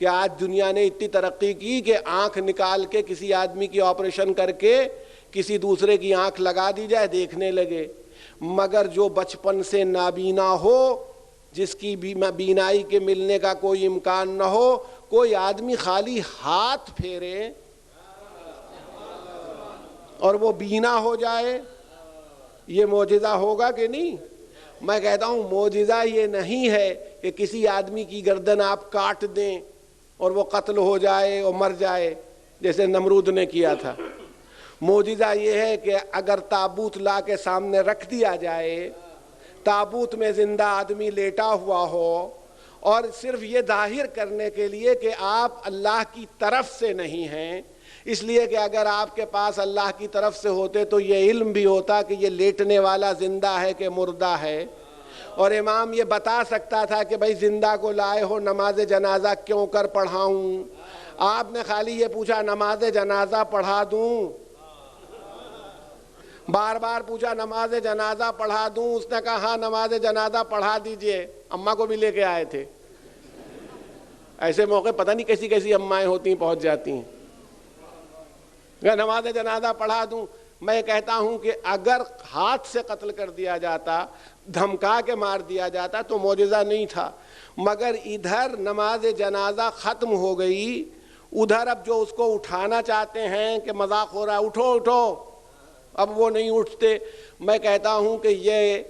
کہ آج دنیا نے اتنی ترقی کی کہ آنکھ نکال کے کسی آدمی کی آپریشن کر کے کسی دوسرے کی آنکھ لگا دی جائے، دیکھنے لگے۔ مگر جو بچپن سے نابینا ہو، جس کی بینائی کے ملنے کا کوئی امکان نہ ہو، کوئی آدمی خالی ہاتھ پھیرے اور وہ بینا ہو جائے، یہ معجزہ ہوگا کہ نہیں؟ میں کہتا ہوں معجزہ یہ نہیں ہے کہ کسی آدمی کی گردن آپ کاٹ دیں اور وہ قتل ہو جائے اور مر جائے جیسے نمرود نے کیا تھا۔ معجزہ یہ ہے کہ اگر تابوت لا کے سامنے رکھ دیا جائے، تابوت میں زندہ آدمی لیٹا ہوا ہو، اور صرف یہ ظاہر کرنے کے لیے کہ آپ اللہ کی طرف سے نہیں ہیں، اس لیے کہ اگر آپ کے پاس اللہ کی طرف سے ہوتے تو یہ علم بھی ہوتا کہ یہ لیٹنے والا زندہ ہے کہ مردہ ہے، اور امام یہ بتا سکتا تھا کہ بھائی زندہ کو لائے ہو، نماز جنازہ کیوں کر پڑھاؤں؟ آپ نے خالی یہ پوچھا نماز جنازہ پڑھا دوں؟ بار بار پوچھا نماز جنازہ پڑھا دوں؟ اس نے کہا ہاں نماز جنازہ پڑھا دیجئے۔ اماں کو بھی لے کے آئے تھے، ایسے موقع پتہ نہیں کیسی کیسی امائیں ہوتی ہیں، پہنچ جاتی ہیں، نماز جنازہ پڑھا دوں۔ میں کہتا ہوں کہ اگر ہاتھ سے قتل کر دیا جاتا، دھمکا کے مار دیا جاتا تو معجزہ نہیں تھا، مگر ادھر نماز جنازہ ختم ہو گئی، ادھر اب جو اس کو اٹھانا چاہتے ہیں کہ مذاق ہو رہا ہے، اٹھو اٹھو، اب وہ نہیں اٹھتے۔ میں کہتا ہوں کہ یہ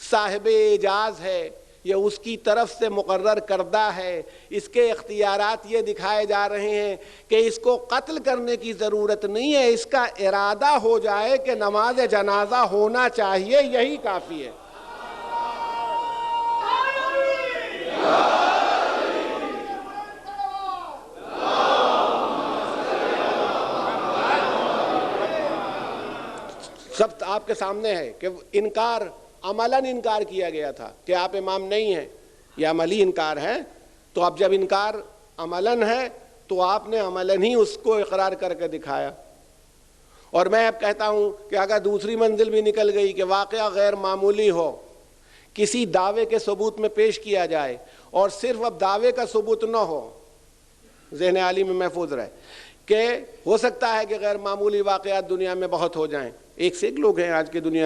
صاحب اعجاز ہے یہ اس کی طرف سے مقرر کردہ ہے. اس کے اختیارات یہ دکھائے جا رہے ہیں کہ اس کو قتل کرنے کی ضرورت نہیں ہے, اس کا ارادہ ہو جائے کہ نماز جنازہ ہونا چاہیے, یہی کافی ہے. سب آپ کے سامنے ہے کہ انکار عملاً انکار کیا گیا تھا کہ آپ امام نہیں ہیں, یہ عملی انکار ہے. تو اب جب انکار عملاً ہے تو آپ نے عملاً ہی اس کو اقرار کر کے دکھایا. اور میں اب کہتا ہوں کہ اگر دوسری منزل بھی نکل گئی کہ واقعہ غیر معمولی ہو, کسی دعوے کے ثبوت میں پیش کیا جائے اور صرف اب دعوے کا ثبوت نہ ہو, ذہن عالی میں محفوظ رہے کہ ہو سکتا ہے کہ غیر معمولی واقعات دنیا میں بہت ہو جائیں. ایک سے ایک لوگ ہیں آج کی دنیا,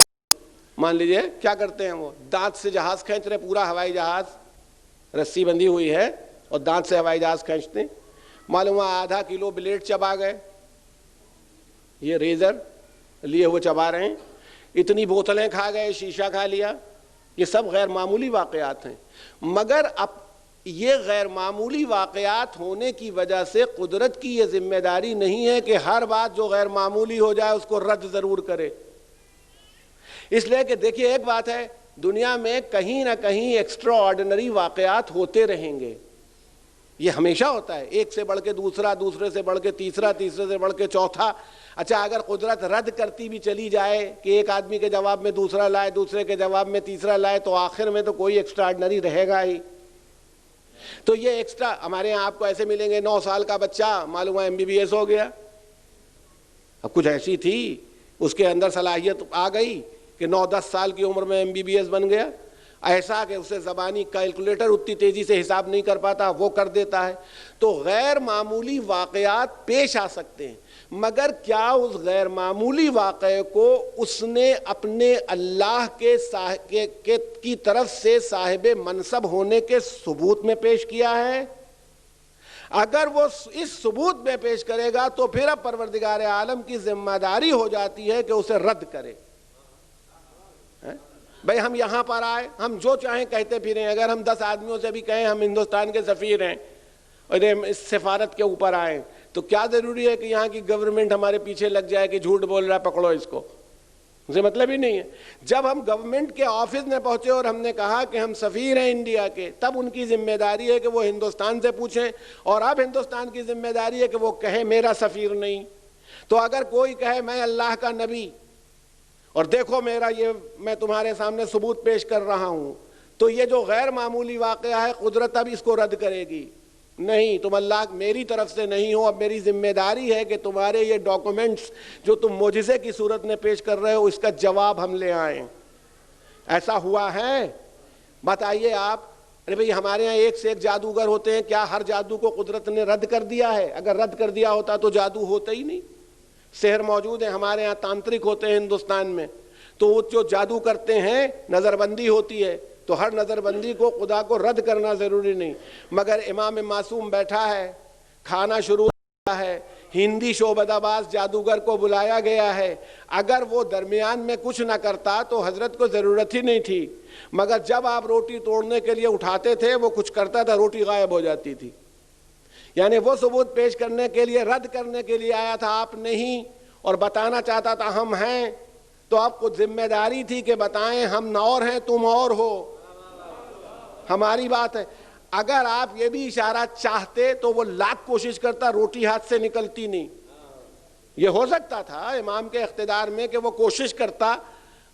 مان لیجئے کیا کرتے ہیں, وہ دانت سے جہاز کھینچ رہے, پورا ہوائی جہاز رسی بندھی ہوئی ہے اور دانت سے ہوائی جہاز کھینچتے ہیں, معلوم ہوا آدھا کلو بلیڈ چبا گئے, یہ ریزر لیے وہ چبا رہے ہیں, اتنی بوتلیں کھا گئے, شیشہ کھا لیا. یہ سب غیر معمولی واقعات ہیں. مگر اب یہ غیر معمولی واقعات ہونے کی وجہ سے قدرت کی یہ ذمہ داری نہیں ہے کہ ہر بات جو غیر معمولی ہو جائے اس کو رد ضرور کرے. اس لیے کہ دیکھیے ایک بات ہے, دنیا میں کہیں نہ کہیں ایکسٹرا آرڈنری واقعات ہوتے رہیں گے, یہ ہمیشہ ہوتا ہے, ایک سے بڑھ کے دوسرا, دوسرے سے بڑھ کے تیسرا, تیسرے سے بڑھ کے چوتھا. اچھا اگر قدرت رد کرتی بھی چلی جائے کہ ایک آدمی کے جواب میں دوسرا لائے, دوسرے کے جواب میں تیسرا لائے, تو آخر میں تو کوئی ایکسٹرا آرڈنری رہے گا ہی. تو یہ ایکسٹرا ہمارے یہاں آپ کو ایسے ملیں گے, 9 سال کا بچہ معلوم ہے MBBS ہو گیا. اب کچھ ایسی تھی اس کے اندر صلاحیت آ گئی کہ 9-10 سال کی عمر میں MBBS بن گیا. ایسا کہ اسے زبانی کیلکولیٹر اتنی تیزی سے حساب نہیں کر پاتا, وہ کر دیتا ہے. تو غیر معمولی واقعات پیش آ سکتے ہیں, مگر کیا اس غیر معمولی واقعے کو اس نے اپنے اللہ کی طرف سے صاحب منصب ہونے کے ثبوت میں پیش کیا ہے؟ اگر وہ اس ثبوت میں پیش کرے گا تو پھر اب پروردگار عالم کی ذمہ داری ہو جاتی ہے کہ اسے رد کرے. بھئی ہم یہاں پر آئے, ہم جو چاہیں کہتے پھریں, اگر ہم 10 آدمیوں سے بھی کہیں ہم ہندوستان کے سفیر ہیں اور اس سفارت کے اوپر آئیں, تو کیا ضروری ہے کہ یہاں کی گورنمنٹ ہمارے پیچھے لگ جائے کہ جھوٹ بول رہا ہے پکڑو اس کو؟ اسے مطلب ہی نہیں ہے. جب ہم گورنمنٹ کے آفس میں پہنچے اور ہم نے کہا کہ ہم سفیر ہیں انڈیا کے, تب ان کی ذمہ داری ہے کہ وہ ہندوستان سے پوچھیں, اور اب ہندوستان کی ذمہ داری ہے کہ وہ کہیں میرا سفیر نہیں. تو اگر کوئی کہے میں اللہ کا نبی اور دیکھو میرا یہ میں تمہارے سامنے ثبوت پیش کر رہا ہوں, تو یہ جو غیر معمولی واقعہ ہے قدرت اب اس کو رد کرے گی. نہیں, تم اللہ میری طرف سے نہیں ہو, اب میری ذمہ داری ہے کہ تمہارے یہ ڈاکومنٹس جو تم معجزے کی صورت میں پیش کر رہے ہو اس کا جواب ہم لے آئیں. ایسا ہوا ہے؟ بتائیے آپ. ارے بھئی ہمارے ہاں ایک سے ایک جادوگر ہوتے ہیں, کیا ہر جادو کو قدرت نے رد کر دیا ہے؟ اگر رد کر دیا ہوتا تو جادو ہوتا ہی نہیں. سحر موجود ہے ہمارے ہاں, تانترک ہوتے ہیں ہندوستان میں, تو وہ جو جادو کرتے ہیں نظر بندی ہوتی ہے, تو ہر نظر بندی کو خدا کو رد کرنا ضروری نہیں. مگر امام معصوم بیٹھا ہے, کھانا شروع ہوا ہے, ہندی شعبدہ باز جادوگر کو بلایا گیا ہے. اگر وہ درمیان میں کچھ نہ کرتا تو حضرت کو ضرورت ہی نہیں تھی, مگر جب آپ روٹی توڑنے کے لیے اٹھاتے تھے وہ کچھ کرتا تھا, روٹی غائب ہو جاتی تھی. یعنی وہ ثبوت پیش کرنے کے لیے, رد کرنے کے لیے آیا تھا, آپ نہیں, اور بتانا چاہتا تھا ہم ہیں. تو آپ کو ذمہ داری تھی کہ بتائیں ہم نہ اور ہیں تم اور ہو, ہماری بات ہے. اگر آپ یہ بھی اشارہ چاہتے تو وہ لاکھ کوشش کرتا, روٹی ہاتھ سے نکلتی نہیں. یہ ہو سکتا تھا امام کے اقتدار میں کہ وہ کوشش کرتا,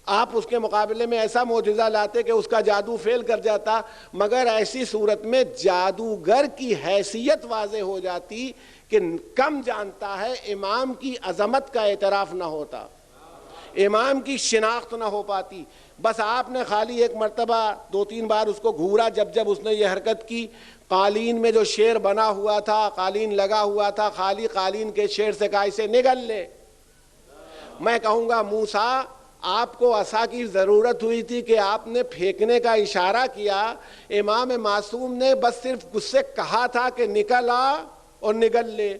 آپ اس کے مقابلے میں ایسا معجزہ لاتے کہ اس کا جادو فیل کر جاتا. مگر ایسی صورت میں جادوگر کی حیثیت واضح ہو جاتی کہ کم جانتا ہے, امام کی عظمت کا اعتراف نہ ہوتا, امام کی شناخت نہ ہو پاتی. بس آپ نے خالی ایک مرتبہ 2-3 بار اس کو گھورا, جب اس نے یہ حرکت کی, قالین میں جو شیر بنا ہوا تھا, قالین لگا ہوا تھا, خالی قالین کے شیر سے کہا اسے نگل لے. میں کہوں گا موسیٰ آپ کو عصا کی ضرورت ہوئی تھی کہ آپ نے پھینکنے کا اشارہ کیا, امام معصوم نے بس صرف اس سے کہا تھا کہ نکل آ اور نگل لے,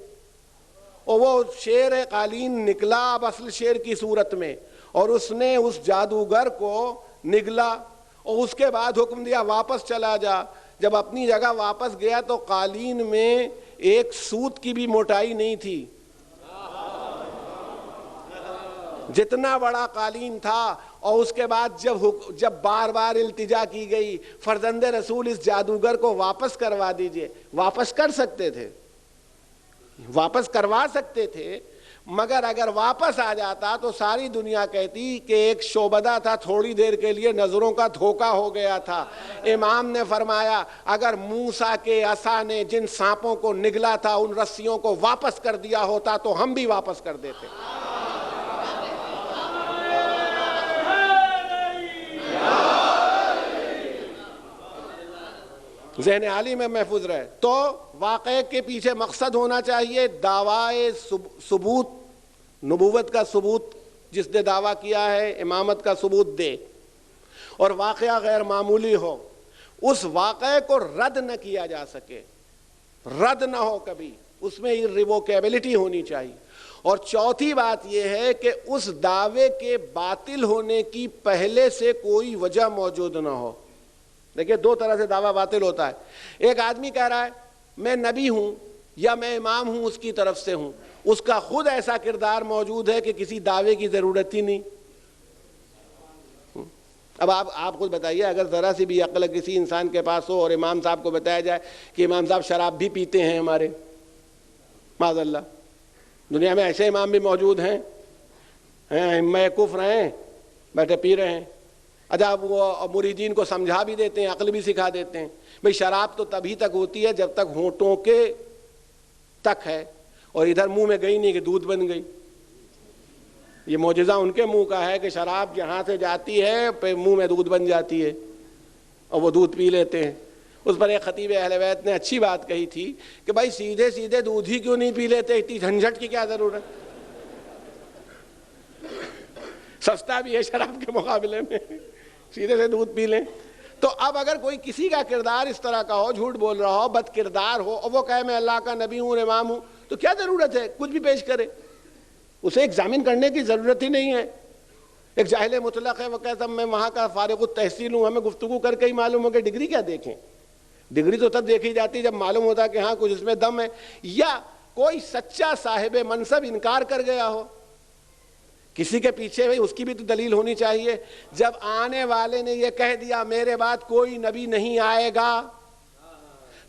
اور وہ شیر قالین نکلا اب اصل شیر کی صورت میں, اور اس نے اس جادوگر کو نگلا اور اس کے بعد حکم دیا واپس چلا جا. جب اپنی جگہ واپس گیا تو قالین میں ایک سوت کی بھی موٹائی نہیں تھی. جتنا بڑا قالین تھا. اور اس کے بعد جب بار بار التجا کی گئی فرزند رسول اس جادوگر کو واپس کروا دیجئے, واپس کر سکتے تھے, واپس کروا سکتے تھے, مگر اگر واپس آ جاتا تو ساری دنیا کہتی کہ ایک شعبدہ تھا, تھوڑی دیر کے لیے نظروں کا دھوکہ ہو گیا تھا. امام نے فرمایا اگر موسیٰ کے عصا نے جن سانپوں کو نگلا تھا ان رسیوں کو واپس کر دیا ہوتا تو ہم بھی واپس کر دیتے. ذہن عالی میں محفوظ رہے. تو واقعے کے پیچھے مقصد ہونا چاہیے دعوی ثبوت, نبوت کا ثبوت, جس نے دعویٰ کیا ہے امامت کا ثبوت دے, اور واقعہ غیر معمولی ہو, اس واقعے کو رد نہ کیا جا سکے, رد نہ ہو کبھی, اس میں ریووکیبلٹی ہونی چاہیے. اور چوتھی بات یہ ہے کہ اس دعوے کے باطل ہونے کی پہلے سے کوئی وجہ موجود نہ ہو. دیکھیں دو طرح سے دعویٰ باطل ہوتا ہے. ایک آدمی کہہ رہا ہے میں نبی ہوں یا میں امام ہوں, اس کی طرف سے ہوں, اس کا خود ایسا کردار موجود ہے کہ کسی دعوے کی ضرورت ہی نہیں. اب آپ خود بتائیے, اگر ذرا سی بھی عقل کسی انسان کے پاس ہو اور امام صاحب کو بتایا جائے کہ امام صاحب شراب بھی پیتے ہیں ہمارے, معاذ اللہ, دنیا میں ایسے امام بھی موجود ہیں, ائمہ کفر ہیں, بیٹھے پی رہے ہیں. اچھا وہ مریدین کو سمجھا بھی دیتے ہیں, عقل بھی سکھا دیتے ہیں, بھئی شراب تو تبھی تک ہوتی ہے جب تک ہونٹوں کے تک ہے, اور ادھر منہ میں گئی نہیں کہ دودھ بن گئی. یہ معجزہ ان کے منہ کا ہے کہ شراب جہاں سے جاتی ہے پہ منہ میں دودھ بن جاتی ہے اور وہ دودھ پی لیتے ہیں. اس پر ایک خطیب اہل بیت نے اچھی بات کہی تھی کہ بھائی سیدھے سیدھے دودھ ہی کیوں نہیں پی لیتے, اتنی جھنجھٹ کی کیا ضرورت, سستا بھی ہے شراب کے مقابلے میں, سیدھے سے دودھ پی لیں. تو اب اگر کوئی کسی کا کردار اس طرح کا ہو, جھوٹ بول رہا ہو, بد کردار ہو, اور وہ کہے میں اللہ کا نبی ہوں, امام ہوں, تو کیا ضرورت ہے کچھ بھی پیش کرے, اسے ایگزامن کرنے کی ضرورت ہی نہیں ہے. ایک جاہل مطلق ہے, وہ کہتا میں وہاں کا فارغ التحصیل ہوں, ہمیں گفتگو کر کے ہی معلوم ہو کہ ڈگری کیا دیکھیں. ڈگری تو تب دیکھی جاتی جب معلوم ہوتا کہ ہاں کچھ اس میں دم ہے, یا کوئی سچا صاحب منصب انکار کر گیا ہو. کسی کے پیچھے بھئی اس کی بھی تو دلیل ہونی چاہیے. جب آنے والے نے یہ کہہ دیا میرے بعد کوئی نبی نہیں آئے گا,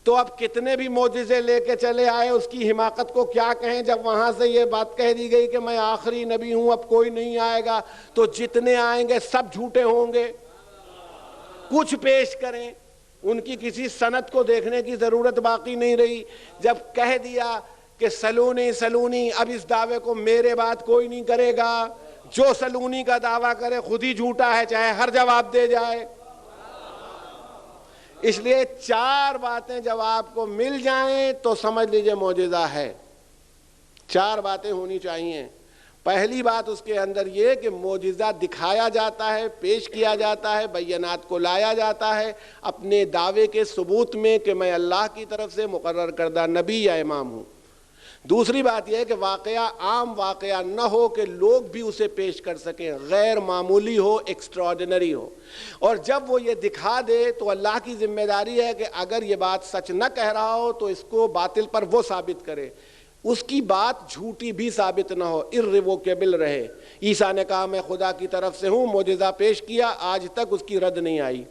تو اب کتنے بھی معجزے لے کے چلے آئے اس کی حماقت کو کیا کہیں. جب وہاں سے یہ بات کہہ دی گئی کہ میں آخری نبی ہوں, اب کوئی نہیں آئے گا, تو جتنے آئیں گے سب جھوٹے ہوں گے. کچھ پیش کریں, ان کی کسی سند کو دیکھنے کی ضرورت باقی نہیں رہی. جب کہہ دیا کہ سلونی سلونی, اب اس دعوے کو میرے بعد کوئی نہیں کرے گا. جو سلونی کا دعویٰ کرے خود ہی جھوٹا ہے, چاہے ہر جواب دے جائے. اس لیے 4 باتیں جب آپ کو مل جائیں تو سمجھ لیجئے معجزہ ہے. 4 باتیں ہونی چاہیے. پہلی بات اس کے اندر یہ کہ معجزہ دکھایا جاتا ہے, پیش کیا جاتا ہے, بینات کو لایا جاتا ہے اپنے دعوے کے ثبوت میں کہ میں اللہ کی طرف سے مقرر کردہ نبی یا امام ہوں. دوسری بات یہ ہے کہ واقعہ عام واقعہ نہ ہو کہ لوگ بھی اسے پیش کر سکیں, غیر معمولی ہو, ایکسٹراڈنری ہو. اور جب وہ یہ دکھا دے تو اللہ کی ذمہ داری ہے کہ اگر یہ بات سچ نہ کہہ رہا ہو تو اس کو باطل پر وہ ثابت کرے, اس کی بات جھوٹی بھی ثابت نہ ہو, irrevocable رہے. عیسیٰ نے کہا میں خدا کی طرف سے ہوں, معجزہ پیش کیا, آج تک اس کی رد نہیں آئی.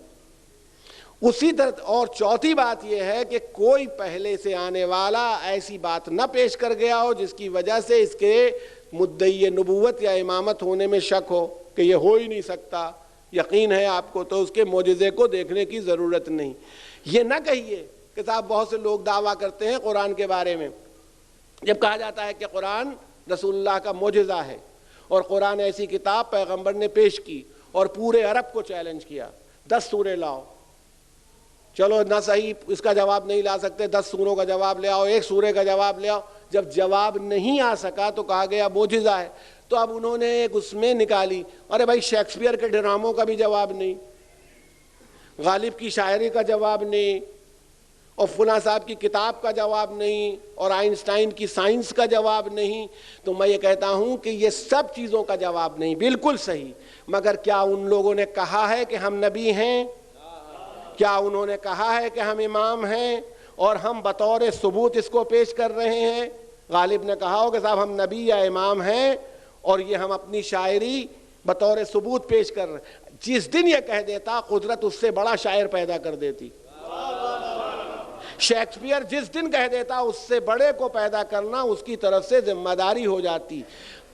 اسی طرح. اور چوتھی بات یہ ہے کہ کوئی پہلے سے آنے والا ایسی بات نہ پیش کر گیا ہو جس کی وجہ سے اس کے مدعی نبوت یا امامت ہونے میں شک ہو کہ یہ ہو ہی نہیں سکتا. یقین ہے آپ کو تو اس کے معجزے کو دیکھنے کی ضرورت نہیں. یہ نہ کہیے کہ صاحب بہت سے لوگ دعویٰ کرتے ہیں قرآن کے بارے میں, جب کہا جاتا ہے کہ قرآن رسول اللہ کا معجزہ ہے اور قرآن ایسی کتاب پیغمبر نے پیش کی اور پورے عرب کو چیلنج کیا 10 سورے لاؤ. چلو نہ صحیح اس کا جواب نہیں لا سکتے, 10 سوروں کا جواب لے آؤ, 1 سورے کا جواب لے آؤ. جب جواب نہیں آ سکا تو کہا گیا معجزہ ہے. تو اب انہوں نے ایک اس میں نکالی, ارے بھائی شیکسپیئر کے ڈراموں کا بھی جواب نہیں, غالب کی شاعری کا جواب نہیں, اور فلاں صاحب کی کتاب کا جواب نہیں, اور آئنسٹائن کی سائنس کا جواب نہیں. تو میں یہ کہتا ہوں کہ یہ سب چیزوں کا جواب نہیں, بالکل صحیح, مگر کیا ان لوگوں نے کہا ہے کہ ہم نبی ہیں؟ کیا انہوں نے کہا ہے کہ ہم امام ہیں اور ہم بطور ثبوت اس کو پیش کر رہے ہیں؟ غالب نے کہا ہو کہ صاحب ہم نبی یا امام ہیں اور یہ ہم اپنی شاعری بطور ثبوت پیش کر رہے ہیں. جس دن یہ کہہ دیتا قدرت اس سے بڑا شاعر پیدا کر دیتی. شیکسپیئر جس دن کہہ دیتا اس سے بڑے کو پیدا کرنا اس کی طرف سے ذمہ داری ہو جاتی.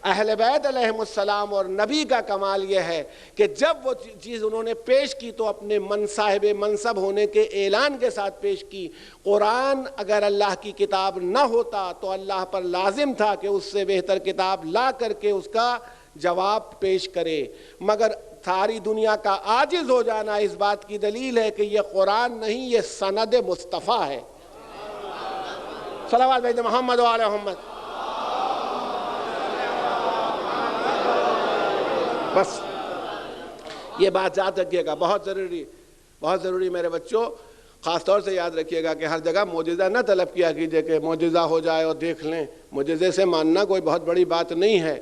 اہل بیت علیہم السلام اور نبی کا کمال یہ ہے کہ جب وہ چیز انہوں نے پیش کی تو اپنے صاحب منصب ہونے کے اعلان کے ساتھ پیش کی. قرآن اگر اللہ کی کتاب نہ ہوتا تو اللہ پر لازم تھا کہ اس سے بہتر کتاب لا کر کے اس کا جواب پیش کرے، مگر ساری دنیا کا عاجز ہو جانا اس بات کی دلیل ہے کہ یہ قرآن نہیں، یہ سند مصطفیٰ ہے. صلوات بھائی محمد و آل محمد. بس یہ بات یاد رکھیے گا، بہت ضروری میرے بچوں، خاص طور سے یاد رکھیے گا کہ ہر جگہ معجزہ نہ طلب کیا کیجئے کہ معجزہ ہو جائے اور دیکھ لیں. معجزے سے ماننا کوئی بہت بڑی بات نہیں ہے.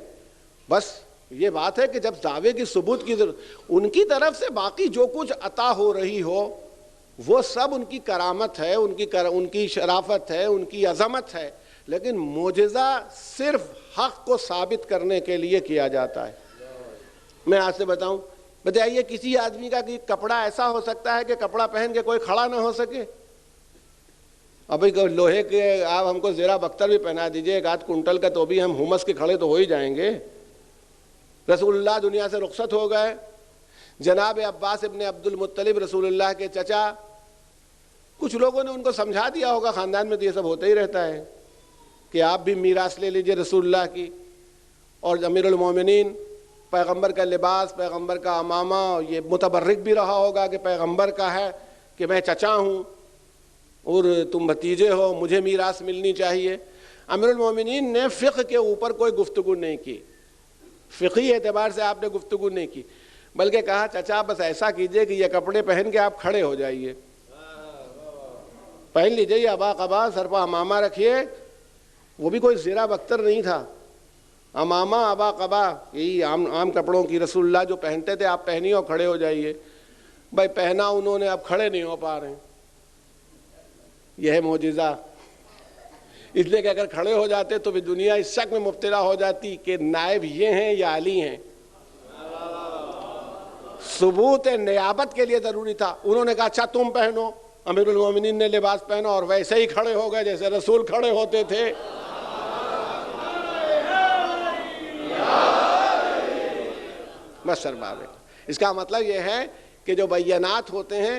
بس یہ بات ہے کہ جب دعوے کی ثبوت کی ضرورت، ان کی طرف سے باقی جو کچھ عطا ہو رہی ہو وہ سب ان کی کرامت ہے، ان کی شرافت ہے، ان کی عظمت ہے، لیکن معجزہ صرف حق کو ثابت کرنے کے لیے کیا جاتا ہے. میں آپ سے بتائیے کسی آدمی کا کہ کپڑا ایسا ہو سکتا ہے کہ کپڑا پہن کے کوئی کھڑا نہ ہو سکے؟ ابھی لوہے کے آپ ہم کو زیرہ بختر بھی پہنا دیجئے 1 کنٹل کا تو بھی ہم ہمس کے کھڑے تو ہو ہی جائیں گے. رسول اللہ دنیا سے رخصت ہو گئے. جناب عباس ابن عبد المطلب رسول اللہ کے چچا، کچھ لوگوں نے ان کو سمجھا دیا ہوگا، خاندان میں تو یہ سب ہوتا ہی رہتا ہے کہ آپ بھی میراث لے لیجئے رسول اللہ کی. اور امیر المومنین، پیغمبر کا لباس، پیغمبر کا عمامہ، یہ متبرک بھی رہا ہوگا کہ پیغمبر کا ہے کہ میں چچا ہوں اور تم بھتیجے ہو، مجھے میراث ملنی چاہیے. امیر المومنین نے فقہ کے اوپر کوئی گفتگو نہیں کی، فقہی اعتبار سے آپ نے گفتگو نہیں کی، بلکہ کہا چچا بس ایسا کیجئے کہ یہ کپڑے پہن کے آپ کھڑے ہو جائیے، پہن لیجئے یہ ابا قبا، سر پہ عمامہ رکھیے. وہ بھی کوئی زیرہ بختر نہیں تھا، عمامہ ابا قبا، یہی عام کپڑوں کی رسول اللہ جو پہنتے تھے آپ پہنیے اور کھڑے ہو جائیے. بھائی پہنا انہوں نے، اب کھڑے نہیں ہو پا رہے ہیں. یہ ہے معجزہ. اس لیے کہ اگر کھڑے ہو جاتے تو بھی دنیا اس شک میں مبتلا ہو جاتی کہ نائب یہ ہیں یا علی ہیں. ثبوت نیابت کے لیے ضروری تھا. انہوں نے کہا اچھا تم پہنو. امیر المومنین نے لباس پہنا اور ویسے ہی کھڑے ہو گئے جیسے رسول کھڑے ہوتے تھے. بس شرماوے. اس کا مطلب یہ ہے کہ جو بینات ہوتے ہیں،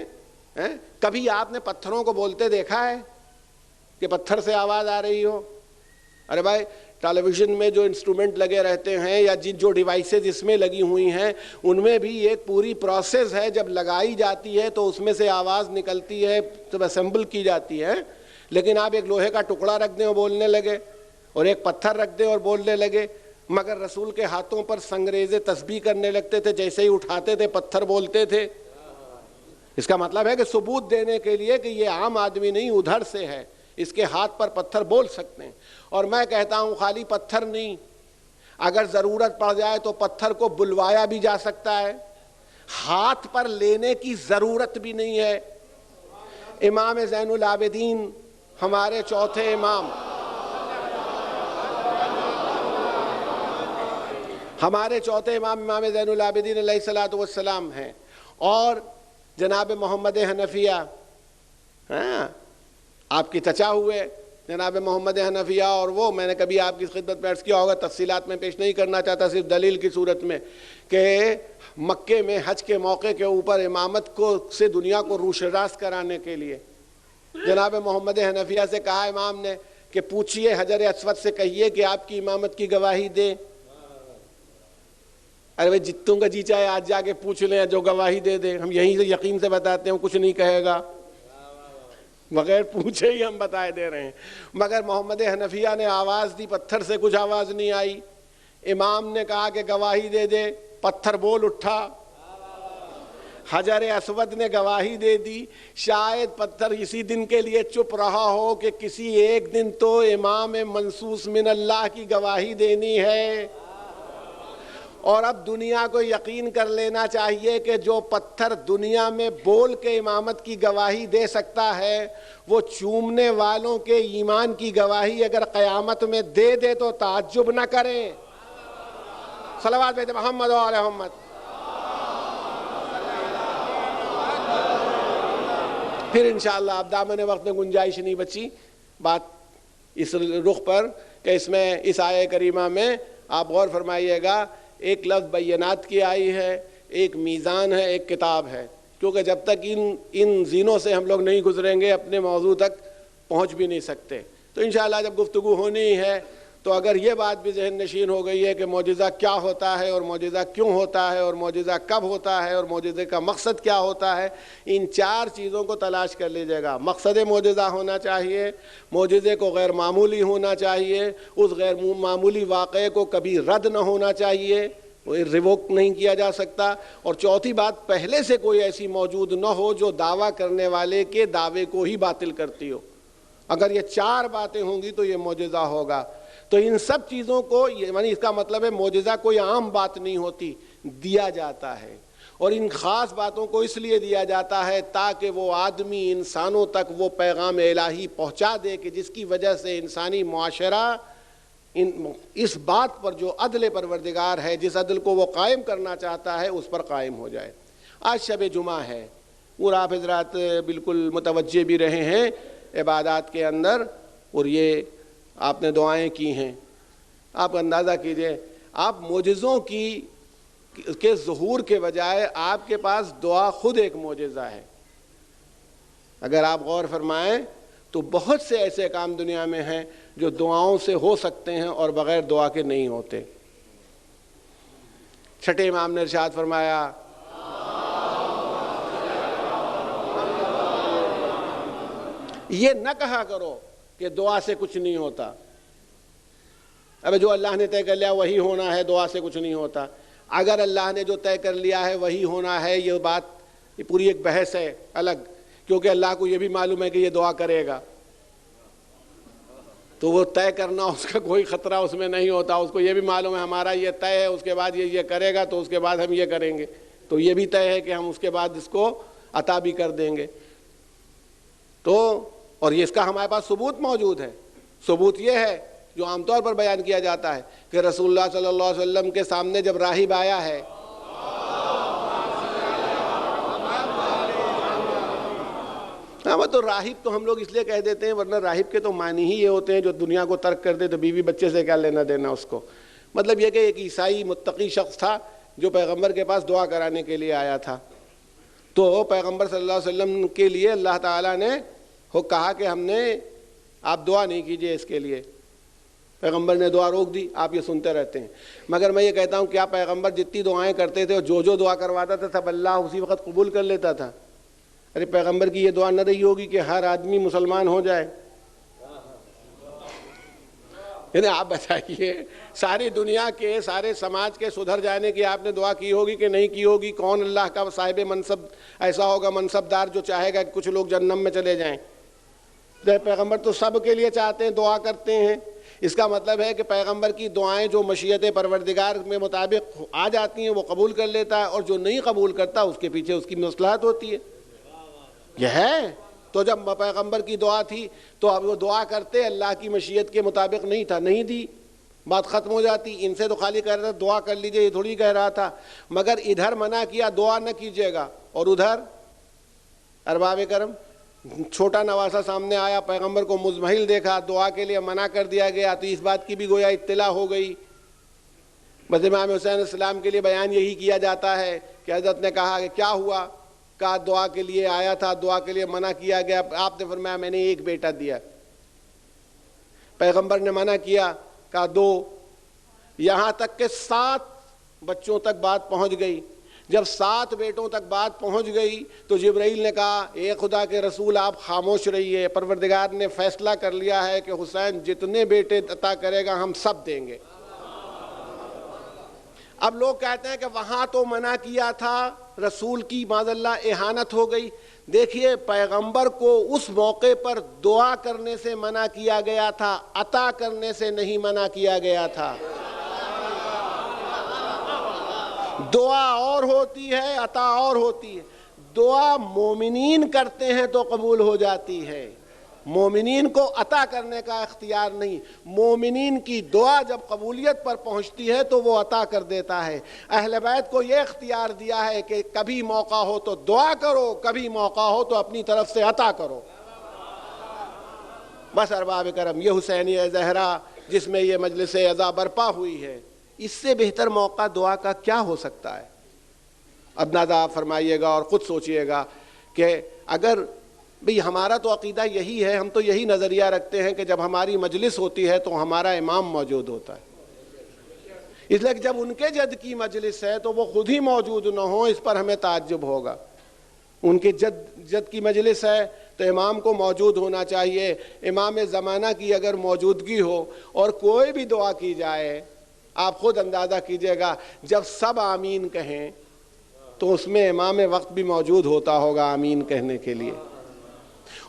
کبھی آپ نے پتھروں کو بولتے دیکھا ہے کہ پتھر سے آواز آ رہی ہو؟ ارے بھائی ٹیلی ویژن میں جو انسٹرومنٹ لگے رہتے ہیں یا جو ڈیوائسز اس میں لگی ہوئی ہیں ان میں بھی ایک پوری پروسیس ہے. جب لگائی جاتی ہے تو اس میں سے آواز نکلتی ہے، جب اسمبل کی جاتی ہے. لیکن آپ ایک لوہے کا ٹکڑا رکھ دیں اور بولنے لگے اور ایک پتھر رکھ دیں اور بولنے لگے. مگر رسول کے ہاتھوں پر سنگریزے تسبیح کرنے لگتے تھے، جیسے ہی اٹھاتے تھے پتھر بولتے تھے. اس کا مطلب ہے کہ ثبوت دینے کے لیے کہ یہ عام آدمی نہیں، ادھر سے ہے، اس کے ہاتھ پر پتھر بول سکتے ہیں. اور میں کہتا ہوں خالی پتھر نہیں، اگر ضرورت پڑ جائے تو پتھر کو بلوایا بھی جا سکتا ہے، ہاتھ پر لینے کی ضرورت بھی نہیں ہے. امام زین العابدین ہمارے چوتھے امام، امام زین العابدین علیہ الصلوۃ والسلام ہیں. اور جناب محمد حنفیہ آپ کی چچا ہوئے جناب محمد حنفیہ. اور وہ میں نے کبھی آپ کی خدمت میں عرض کیا ہوگا، تفصیلات میں پیش نہیں کرنا چاہتا، صرف دلیل کی صورت میں، کہ مکے میں حج کے موقع کے اوپر امامت کو سے دنیا کو روش راست کرانے کے لیے جناب محمد حنفیہ سے کہا امام نے کہ پوچھئے حجر اسود سے، کہیے کہ آپ کی امامت کی گواہی دے. ارے بھائی جتوں کا جی چاہے آج جا کے پوچھ لیں، جو گواہی دے دے. ہم یہیں سے یقین سے بتاتے ہیں کچھ نہیں کہے گا، بغیر پوچھے ہی ہم بتائے دے رہے ہیں. مگر محمد حنفیہ نے آواز دی، پتھر سے کچھ آواز نہیں آئی. امام نے کہا کہ گواہی دے دے، پتھر بول اٹھا. حجر اسود نے گواہی دے دی. شاید پتھر اسی دن کے لیے چپ رہا ہو کہ کسی ایک دن تو امام منصوص من اللہ کی گواہی دینی ہے. اور اب دنیا کو یقین کر لینا چاہیے کہ جو پتھر دنیا میں بول کے امامت کی گواہی دے سکتا ہے، وہ چومنے والوں کے ایمان کی گواہی اگر قیامت میں دے دے تو تعجب نہ کریں۔ صلوات بیت محمد و آل محمد۔ پھر انشاءاللہ اب دامن وقت میں گنجائش نہیں بچی بات اس رخ پر کہ اس میں اس آیہ کریمہ میں آپ غور فرمائیے گا، ایک لفظ بینات کی آئی ہے، ایک میزان ہے، ایک کتاب ہے، کیونکہ جب تک ان زینوں سے ہم لوگ نہیں گزریں گے اپنے موضوع تک پہنچ بھی نہیں سکتے۔ تو انشاءاللہ جب گفتگو ہونی ہے تو اگر یہ بات بھی ذہن نشین ہو گئی ہے کہ معجزہ کیا ہوتا ہے اور معجزہ کیوں ہوتا ہے اور معجزہ کب ہوتا ہے اور معجزے کا مقصد کیا ہوتا ہے، ان چار چیزوں کو تلاش کر لیجیے گا۔ مقصد معجزہ ہونا چاہیے، معجزے کو غیر معمولی ہونا چاہیے، اس غیر معمولی واقعے کو کبھی رد نہ ہونا چاہیے، وہ ریووک نہیں کیا جا سکتا، اور چوتھی بات پہلے سے کوئی ایسی موجود نہ ہو جو دعویٰ کرنے والے کے دعوے کو ہی باطل کرتی ہو۔ اگر یہ چار باتیں ہوں گی تو یہ معجزہ ہوگا۔ تو ان سب چیزوں کو یعنی اس کا مطلب ہے معجزہ کوئی عام بات نہیں ہوتی، دیا جاتا ہے، اور ان خاص باتوں کو اس لیے دیا جاتا ہے تاکہ وہ آدمی انسانوں تک وہ پیغام الہی پہنچا دے کہ جس کی وجہ سے انسانی معاشرہ اس بات پر جو عدل پروردگار ہے، جس عدل کو وہ قائم کرنا چاہتا ہے، اس پر قائم ہو جائے۔ آج شب جمعہ ہے، اور آپ حضرات بالکل متوجہ بھی رہے ہیں عبادات کے اندر، اور یہ آپ نے دعائیں کی ہیں۔ آپ اندازہ کیجئے، آپ معجزوں کے ظہور کے بجائے آپ کے پاس دعا خود ایک معجزہ ہے۔ اگر آپ غور فرمائیں تو بہت سے ایسے کام دنیا میں ہیں جو دعاؤں سے ہو سکتے ہیں اور بغیر دعا کے نہیں ہوتے۔ چھٹے امام نے ارشاد فرمایا، یہ نہ کہا کرو کہ دعا سے کچھ نہیں ہوتا۔ اب جو اللہ نے طے کر لیا وہی ہونا ہے، دعا سے کچھ نہیں ہوتا۔ اگر اللہ نے جو طے کر لیا ہے وہی ہونا ہے، یہ بات یہ پوری ایک بحث ہے الگ، کیونکہ اللہ کو یہ بھی معلوم ہے کہ یہ دعا کرے گا، تو وہ طے کرنا اس کا کوئی خطرہ اس میں نہیں ہوتا۔ اس کو یہ بھی معلوم ہے ہمارا یہ طے ہے، اس کے بعد یہ کرے گا تو اس کے بعد ہم یہ کریں گے، تو یہ بھی طے ہے کہ ہم اس کے بعد اس کو عطا بھی کر دیں گے۔ تو اور یہ اس کا ہمارے پاس ثبوت موجود ہے۔ ثبوت یہ ہے جو عام طور پر بیان کیا جاتا ہے کہ رسول اللہ صلی اللہ علیہ وسلم کے سامنے جب راہب آیا ہے، تو راہب تو ہم لوگ اس لیے کہہ دیتے ہیں، ورنہ راہب کے تو معنی ہی یہ ہوتے ہیں جو دنیا کو ترک کر دے، تو بیوی بچے سے کیا لینا دینا اس کو۔ مطلب یہ کہ ایک عیسائی متقی شخص تھا جو پیغمبر کے پاس دعا کرانے کے لیے آیا تھا۔ تو پیغمبر صلی اللہ علیہ وسلم کے لیے اللہ تعالیٰ نے کہا کہ آپ دعا نہیں کیجئے اس کے لیے۔ پیغمبر نے دعا روک دی، آپ یہ سنتے رہتے ہیں۔ مگر میں یہ کہتا ہوں کیا پیغمبر جتنی دعائیں کرتے تھے اور جو دعا کرواتا تھا سب اللہ اسی وقت قبول کر لیتا تھا؟ ارے پیغمبر کی یہ دعا نہ رہی ہوگی کہ ہر آدمی مسلمان ہو جائے؟ یعنی آپ بتائیے، ساری دنیا کے سارے سماج کے سدھر جانے کی آپ نے دعا کی ہوگی کہ نہیں کی ہوگی؟ کون اللہ کا صاحب منصب ایسا ہوگا، منصب دار، جو چاہے گا کہ کچھ لوگ جہنم میں چلے جائیں؟ پیغمبر تو سب کے لیے چاہتے ہیں، دعا کرتے ہیں۔ اس کا مطلب ہے کہ پیغمبر کی دعائیں جو مشیت پروردگار میں مطابق آ جاتی ہیں وہ قبول کر لیتا ہے، اور جو نہیں قبول کرتا اس کے پیچھے اس کی مصلحت ہوتی ہے۔ یہ ہے تو جب پیغمبر کی دعا تھی تو اب وہ دعا کرتے اللہ کی مشیت کے مطابق نہیں تھا، نہیں دی، بات ختم ہو جاتی۔ ان سے تو خالی کہہ رہا تھا دعا کر لیجئے، یہ تھوڑی کہہ رہا تھا۔ مگر ادھر منع کیا دعا نہ کیجیے گا، اور ادھر ارباب کرم چھوٹا نواسا سامنے آیا، پیغمبر کو مزمحل دیکھا، دعا کے لیے منع کر دیا گیا، تو اس بات کی بھی گویا اطلاع ہو گئی۔ بس امام حسین علیہ السلام کے لیے بیان یہی کیا جاتا ہے کہ حضرت نے کہا کہ کیا ہوا؟ کہا دعا کے لیے آیا تھا، دعا کے لیے منع کیا گیا۔ آپ نے فرمایا میں نے ایک بیٹا دیا۔ پیغمبر نے منع کیا، کہا 2، یہاں تک کہ 7 بچوں تک بات پہنچ گئی۔ جب 7 بیٹوں تک بات پہنچ گئی تو جبرائیل نے کہا اے خدا کے رسول آپ خاموش رہیے، پروردگار نے فیصلہ کر لیا ہے کہ حسین جتنے بیٹے عطا کرے گا ہم سب دیں گے۔ اب لوگ کہتے ہیں کہ وہاں تو منع کیا تھا، رسول کی معاذ اللہ اہانت ہو گئی۔ دیکھیے پیغمبر کو اس موقع پر دعا کرنے سے منع کیا گیا تھا، عطا کرنے سے نہیں منع کیا گیا تھا۔ دعا اور ہوتی ہے، عطا اور ہوتی ہے۔ دعا مومنین کرتے ہیں تو قبول ہو جاتی ہے، مومنین کو عطا کرنے کا اختیار نہیں۔ مومنین کی دعا جب قبولیت پر پہنچتی ہے تو وہ عطا کر دیتا ہے۔ اہل بیت کو یہ اختیار دیا ہے کہ کبھی موقع ہو تو دعا کرو، کبھی موقع ہو تو اپنی طرف سے عطا کرو۔ بس ارباب کرم، یہ حسینیہ زہرا جس میں یہ مجلس عزا برپا ہوئی ہے، اس سے بہتر موقع دعا کا کیا ہو سکتا ہے؟ اب اندازہ فرمائیے گا اور خود سوچئے گا کہ اگر بھئی ہمارا تو عقیدہ یہی ہے، ہم تو یہی نظریہ رکھتے ہیں کہ جب ہماری مجلس ہوتی ہے تو ہمارا امام موجود ہوتا ہے، اس لیے کہ جب ان کے جد کی مجلس ہے تو وہ خود ہی موجود نہ ہوں، اس پر ہمیں تعجب ہوگا۔ ان کے جد کی مجلس ہے تو امام کو موجود ہونا چاہیے۔ امام زمانہ کی اگر موجودگی ہو اور کوئی بھی دعا کی جائے، آپ خود اندازہ کیجئے گا جب سب آمین کہیں تو اس میں امام وقت بھی موجود ہوتا ہوگا آمین کہنے کے لیے۔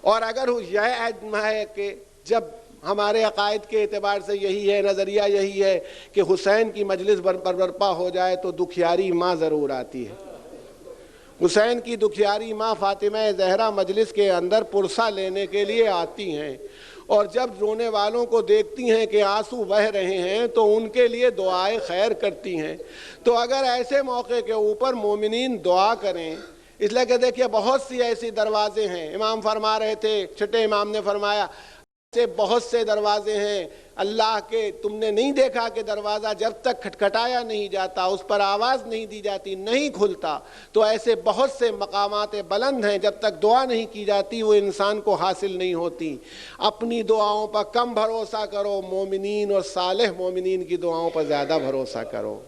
اور اگر یہ اعتماد ہے کہ جب ہمارے عقائد کے اعتبار سے یہی ہے، نظریہ یہی ہے کہ حسین کی مجلس برپا ہو جائے تو دکھیاری ماں ضرور آتی ہے۔ حسین کی دکھیاری ماں فاطمہ زہرا مجلس کے اندر پرسہ لینے کے لیے آتی ہیں، اور جب رونے والوں کو دیکھتی ہیں کہ آنسو بہہ رہے ہیں تو ان کے لیے دعائے خیر کرتی ہیں۔ تو اگر ایسے موقع کے اوپر مومنین دعا کریں، اس لیے کہ دیکھیے بہت سی ایسی دروازے ہیں، امام فرما رہے تھے، چھٹے امام نے فرمایا ایسے بہت سے دروازے ہیں اللہ کے، تم نے نہیں دیکھا کہ دروازہ جب تک کھٹکھٹایا نہیں جاتا، اس پر آواز نہیں دی جاتی، نہیں کھلتا۔ تو ایسے بہت سے مقامات بلند ہیں، جب تک دعا نہیں کی جاتی وہ انسان کو حاصل نہیں ہوتی۔ اپنی دعاؤں پر کم بھروسہ کرو، مومنین اور صالح مومنین کی دعاؤں پر زیادہ بھروسہ کرو،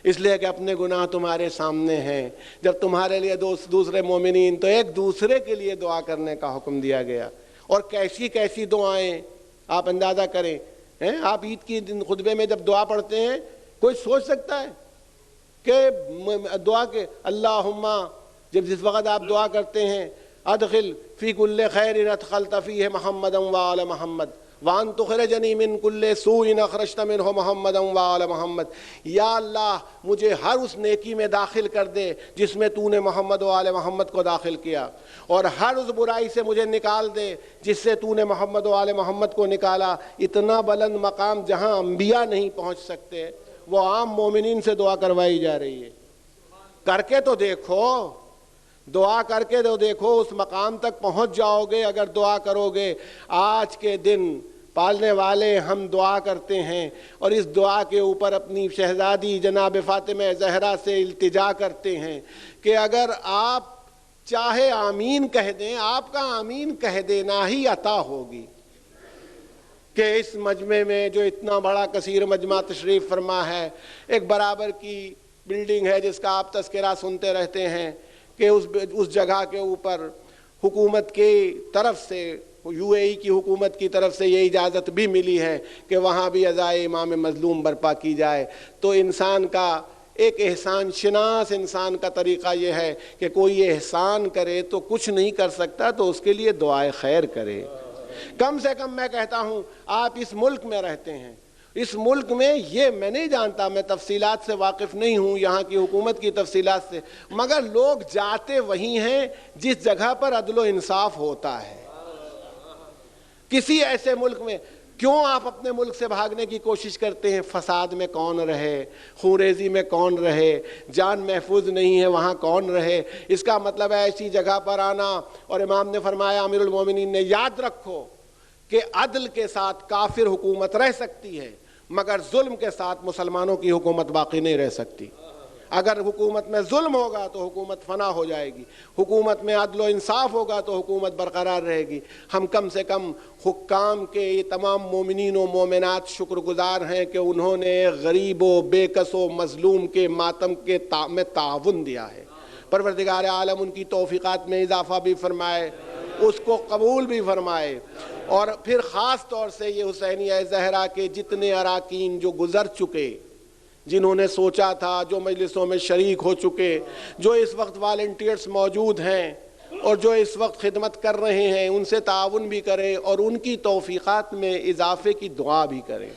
اس لیے کہ اپنے گناہ تمہارے سامنے ہیں۔ جب تمہارے لیے دوسرے مومنین، تو ایک دوسرے کے لیے دعا کرنے کا حکم دیا گیا۔ اور کیسی کیسی دعائیں آپ اندازہ کریں، آپ عید کی خطبے میں جب دعا پڑھتے ہیں کوئی سوچ سکتا ہے کہ دعا کے اللہم، جس وقت آپ دعا کرتے ہیں ادخل فی کل خیر ادخلت فیہ محمد وآل محمد وان تخرجنی من کل سوء اخرجت منہ محمد وآل محمد، یا اللہ مجھے ہر اس نیکی میں داخل کر دے جس میں تو نے محمد وآل محمد کو داخل کیا، اور ہر اس برائی سے مجھے نکال دے جس سے تو نے محمد وآل محمد کو نکالا۔ اتنا بلند مقام جہاں انبیاء نہیں پہنچ سکتے، وہ عام مومنین سے دعا کروائی جا رہی ہے۔ کر کے تو دیکھو، دعا کر کے تو دیکھو، اس مقام تک پہنچ جاؤ گے اگر دعا کرو گے۔ آج کے دن پالنے والے ہم دعا کرتے ہیں، اور اس دعا کے اوپر اپنی شہزادی جناب فاطمہ زہرا سے التجا کرتے ہیں کہ اگر آپ چاہے آمین کہہ دیں، آپ کا آمین کہہ دینا ہی عطا ہوگی۔ کہ اس مجمع میں جو اتنا بڑا کثیر مجمع تشریف فرما ہے، ایک برابر کی بلڈنگ ہے جس کا آپ تذکرہ سنتے رہتے ہیں، کہ اس جگہ کے اوپر حکومت کی طرف سے، یو اے ای کی حکومت کی طرف سے یہ اجازت بھی ملی ہے کہ وہاں بھی عزائے امام مظلوم برپا کی جائے۔ تو انسان کا ایک احسان شناس انسان کا طریقہ یہ ہے کہ کوئی احسان کرے تو کچھ نہیں کر سکتا تو اس کے لیے دعائے خیر کرے۔ کم سے کم میں کہتا ہوں، آپ اس ملک میں رہتے ہیں، اس ملک میں یہ میں نہیں جانتا، میں تفصیلات سے واقف نہیں ہوں، یہاں کی حکومت کی تفصیلات سے، مگر لوگ جاتے وہی ہیں جس جگہ پر عدل و انصاف ہوتا ہے۔ کسی ایسے ملک میں کیوں آپ اپنے ملک سے بھاگنے کی کوشش کرتے ہیں؟ فساد میں کون رہے، خونریزی میں کون رہے، جان محفوظ نہیں ہے وہاں کون رہے؟ اس کا مطلب ہے ایسی جگہ پر آنا۔ اور امام نے فرمایا، امیر المومنین نے، یاد رکھو کہ عدل کے ساتھ کافر حکومت رہ سکتی ہے، مگر ظلم کے ساتھ مسلمانوں کی حکومت باقی نہیں رہ سکتی۔ اگر حکومت میں ظلم ہوگا تو حکومت فنا ہو جائے گی، حکومت میں عدل و انصاف ہوگا تو حکومت برقرار رہے گی۔ ہم کم سے کم حکام کے یہ تمام مومنین و مومنات شکر گزار ہیں کہ انہوں نے غریب و بے کس و مظلوم کے ماتم کے میں تعاون دیا ہے۔ پروردگار عالم ان کی توفیقات میں اضافہ بھی فرمائے، اس کو قبول بھی فرمائے۔ اور پھر خاص طور سے یہ حسینیہ زہرا کے جتنے اراکین جو گزر چکے، جنہوں نے سوچا تھا، جو مجلسوں میں شریک ہو چکے، جو اس وقت والنٹیئرز موجود ہیں اور جو اس وقت خدمت کر رہے ہیں، ان سے تعاون بھی کریں اور ان کی توفیقات میں اضافے کی دعا بھی کریں۔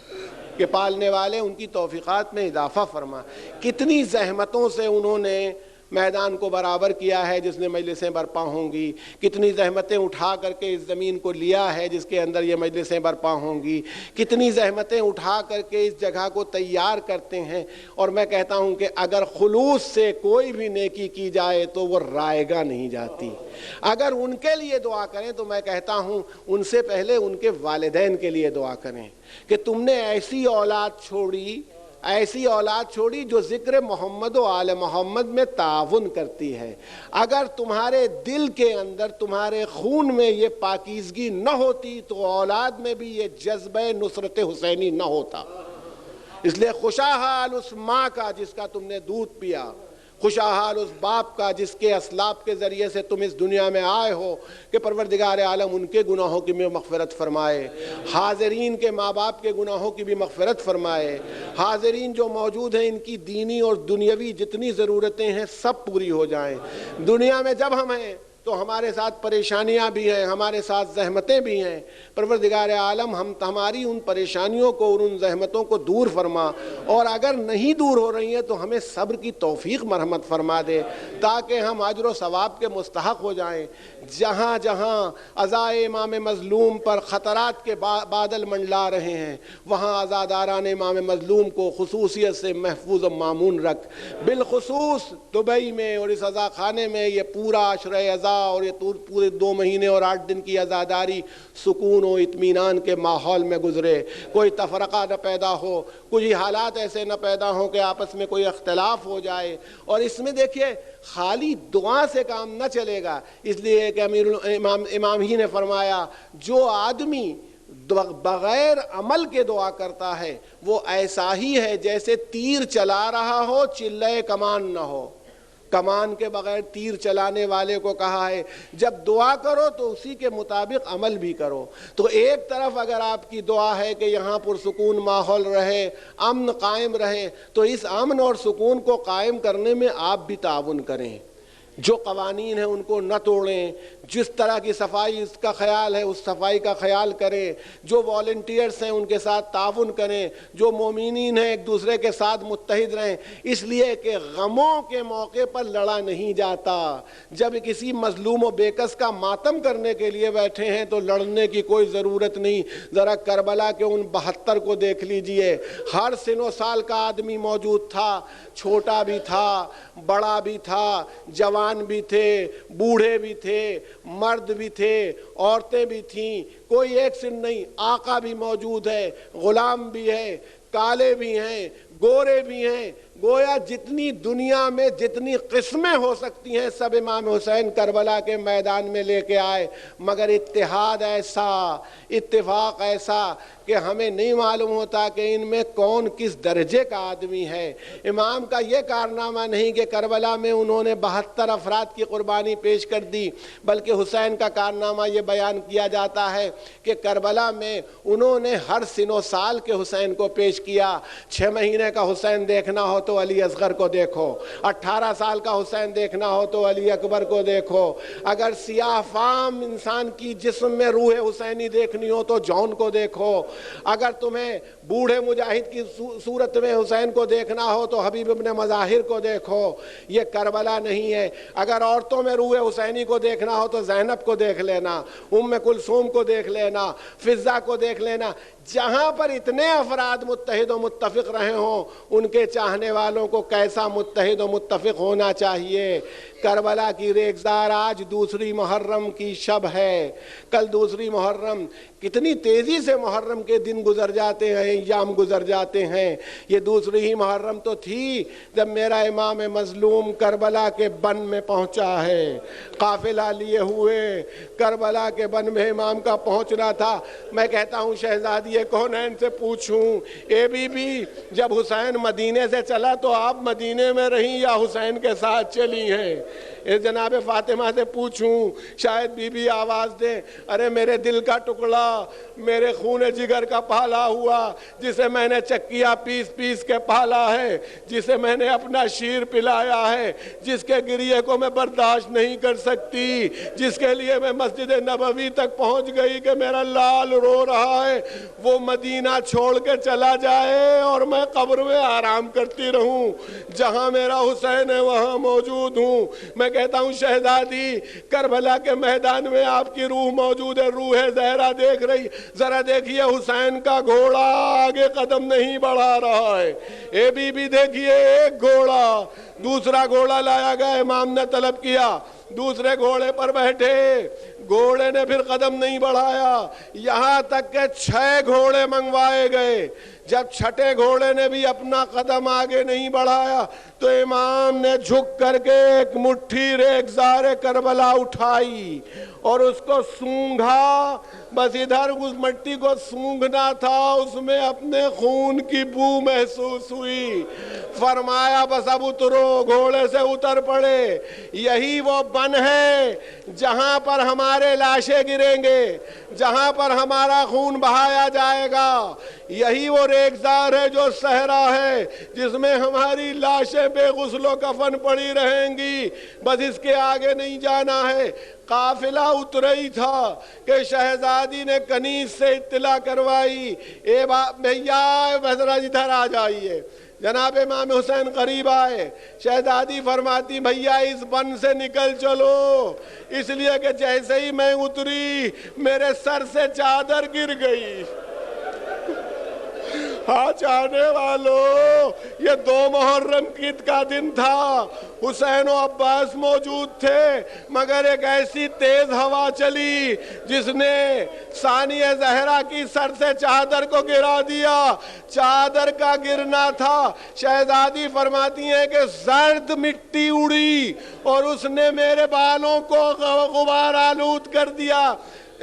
کہ پالنے والے ان کی توفیقات میں اضافہ فرما. کتنی زحمتوں سے انہوں نے میدان کو برابر کیا ہے جس نے مجلسیں برپا ہوں گی، کتنی زحمتیں اٹھا کر کے اس زمین کو لیا ہے جس کے اندر یہ مجلسیں برپا ہوں گی، کتنی زحمتیں اٹھا کر کے اس جگہ کو تیار کرتے ہیں. اور میں کہتا ہوں کہ اگر خلوص سے کوئی بھی نیکی کی جائے تو وہ رائگاں نہیں جاتی. اگر ان کے لیے دعا کریں تو میں کہتا ہوں ان سے پہلے ان کے والدین کے لیے دعا کریں کہ تم نے ایسی اولاد چھوڑی جو ذکر محمد و آل محمد میں تعاون کرتی ہے. اگر تمہارے دل کے اندر، تمہارے خون میں یہ پاکیزگی نہ ہوتی تو اولاد میں بھی یہ جذبہ نصرت حسینی نہ ہوتا. اس لیے خوشا حال اس ماں کا جس کا تم نے دودھ پیا، خوشا حال اس باپ کا جس کے اسلاف کے ذریعے سے تم اس دنیا میں آئے ہو، کہ پروردگار عالم ان کے گناہوں کی بھی مغفرت فرمائے، حاضرین کے ماں باپ کے گناہوں کی بھی مغفرت فرمائے. حاضرین جو موجود ہیں ان کی دینی اور دنیاوی جتنی ضرورتیں ہیں سب پوری ہو جائیں. دنیا میں جب ہم ہیں تو ہمارے ساتھ پریشانیاں بھی ہیں، ہمارے ساتھ زحمتیں بھی ہیں. پروردگار عالم ہماری ان پریشانیوں کو اور ان زحمتوں کو دور فرما، اور اگر نہیں دور ہو رہی ہیں تو ہمیں صبر کی توفیق مرحمت فرما دے تاکہ ہم اجر و ثواب کے مستحق ہو جائیں. جہاں جہاں عزائے امام مظلوم پر خطرات کے بادل منڈلا رہے ہیں وہاں عزاداران امام مظلوم کو خصوصیت سے محفوظ و مامون رکھ. بالخصوص دبئی میں اور اس عزا خانے میں یہ پورا عشرہ عزا اور یہ پورے 2 مہینے اور 8 دن کی عزاداری سکون و اطمینان کے ماحول میں گزرے. کوئی تفرقہ نہ پیدا ہو، کوئی حالات ایسے نہ پیدا ہوں کہ آپس میں کوئی اختلاف ہو جائے. اور اس میں دیکھیے خالی دعا سے کام نہ چلے گا، اس لیے کہ امام ہی نے فرمایا جو آدمی بغیر عمل کے دعا کرتا ہے وہ ایسا ہی ہے جیسے تیر چلا رہا ہو چلے کمان نہ ہو. کمان کے بغیر تیر چلانے والے کو کہا ہے جب دعا کرو تو اسی کے مطابق عمل بھی کرو. تو ایک طرف اگر آپ کی دعا ہے کہ یہاں پرسکون ماحول رہے، امن قائم رہے، تو اس امن اور سکون کو قائم کرنے میں آپ بھی تعاون کریں. جو قوانین ہیں ان کو نہ توڑیں، جس طرح کی صفائی اس کا خیال ہے اس صفائی کا خیال کریں، جو والنٹیئرز ہیں ان کے ساتھ تعاون کریں، جو مومنین ہیں ایک دوسرے کے ساتھ متحد رہیں. اس لیے کہ غموں کے موقع پر لڑا نہیں جاتا. جب کسی مظلوم و بےکس کا ماتم کرنے کے لیے بیٹھے ہیں تو لڑنے کی کوئی ضرورت نہیں. ذرا کربلا کے ان 72 کو دیکھ لیجئے، ہر سن و سال کا آدمی موجود تھا، چھوٹا بھی تھا، بڑا بھی تھا، جوان بھی تھے، بوڑھے بھی تھے، مرد بھی تھے، عورتیں بھی تھیں، کوئی ایک سن نہیں. آقا بھی موجود ہے، غلام بھی ہے، کالے بھی ہیں، گورے بھی ہیں. گویا جتنی دنیا میں جتنی قسمیں ہو سکتی ہیں سب امام حسین کربلا کے میدان میں لے کے آئے. مگر اتحاد ایسا، اتفاق ایسا کہ ہمیں نہیں معلوم ہوتا کہ ان میں کون کس درجے کا آدمی ہے. امام کا یہ کارنامہ نہیں کہ کربلا میں انہوں نے 72 افراد کی قربانی پیش کر دی، بلکہ حسین کا کارنامہ یہ بیان کیا جاتا ہے کہ کربلا میں انہوں نے ہر سن و سال کے حسین کو پیش کیا. 6 مہینے کا حسین دیکھنا ہو تو علی اصغر کو دیکھو، 18 سال کا حسین دیکھنا ہو تو علی اکبر کو دیکھو، اگر سیاہ فام انسان کی جسم میں روح حسینی دیکھنی ہو تو جون کو دیکھو، اگر تمہیں بوڑھے مجاہد کی صورت میں حسین کو دیکھنا ہو تو حبیب ابن مظاہر کو دیکھو. یہ کربلا نہیں ہے. اگر عورتوں میں روح حسینی کو دیکھنا ہو تو زینب کو دیکھ لینا، ام کلثوم کو دیکھ لینا، فضہ کو دیکھ لینا. جہاں پر اتنے افراد متحد و متفق رہے ہوں ان کے چاہنے والوں کو کیسا متحد و متفق ہونا چاہیے. کربلا کی ریگزار آج 2 محرم کی شب ہے، کل 2 محرم. کتنی تیزی سے محرم کے دن گزر جاتے ہیں، ایام گزر جاتے ہیں. یہ 2 ہی محرم تو تھی جب میرا امام مظلوم کربلا کے بن میں پہنچا ہے. قافلہ لیے ہوئے کربلا کے بن میں امام کا پہنچنا تھا. میں کہتا ہوں شہزادی کونین سے پوچھوں، اے بی بی جب حسین مدینے سے چلا تو آپ مدینے میں رہیں یا حسین کے ساتھ چلی ہیں؟ جناب فاطمہ سے پوچھوں، شاید بی بی آواز دیں، ارے میرے دل کا ٹکڑا، میرے خون جگر کا پالا ہوا، جسے میں نے چکیا پیس پیس کے پالا ہے، جسے میں نے اپنا شیر پلایا ہے، جس کے گریے کو میں برداشت نہیں کر سکتی، جس کے لیے میں مسجد نبوی تک پہنچ گئی کہ میرا لال رو رہا ہے، وہ مدینہ چھوڑ کے چلا جائے اور میں قبر میں آرام کرتی رہوں، جہاں میرا حسین ہے وہاں موجود ہوں۔ میں کہتا ہوں شہزادی کربلا کے میدان میں آپ کی روح موجود ہے، روح زہرا دیکھ رہی، ذرا دیکھیے حسین کا گھوڑا آگے قدم نہیں بڑھا رہا ہے۔ اے بی بی دیکھیے ایک گھوڑا، دوسرا گھوڑا لایا گیا، امام نے طلب کیا، دوسرے گھوڑے پر بیٹھے، گھوڑے نے پھر قدم نہیں بڑھایا، یہاں تک کہ 6 گھوڑے منگوائے گئے۔ جب چھٹے گھوڑے نے بھی اپنا قدم آگے نہیں بڑھایا تو امام نے جھک کر کے ایک مٹھی ریگزار کربلا اٹھائی اور اس کو سونگھا، بس ادھر اس مٹی کو سونگھنا تھا، اس میں اپنے خون کی بو محسوس ہوئی۔ فرمایا بس اب اترو، گھوڑے سے اتر پڑے۔ یہی وہ بن ہے جہاں پر ہمارے لاشیں گریں گے، جہاں پر ہمارا خون بہایا جائے گا۔ یہی وہ ریگزار ہے جو صحرا ہے جس میں ہماری لاشیں بے غسل و کفن پڑی رہیں گی، بس اس کے آگے نہیں جانا ہے۔ قافلہ اترا ہی تھا کہ شہزادی نے کنیز سے اطلاع کروائی، اے بھیا ذرا ادھر آ جائیے۔ جناب امام حسین قریب آئے، شہزادی فرماتی بھیا اس بن سے نکل چلو، اس لیے کہ جیسے ہی میں اتری میرے سر سے چادر گر گئی۔ ہاں چاہنے والوں، یہ 2 محرم عید کا دن تھا، حسین و عباس موجود تھے، مگر ایک ایسی تیز ہوا چلی جس نے ثانیہ زہرا کی سر سے چادر کو گرا دیا۔ چادر کا گرنا تھا، شہزادی فرماتی ہیں کہ زرد مٹی اڑی اور اس نے میرے بالوں کو غبار آلود کر دیا۔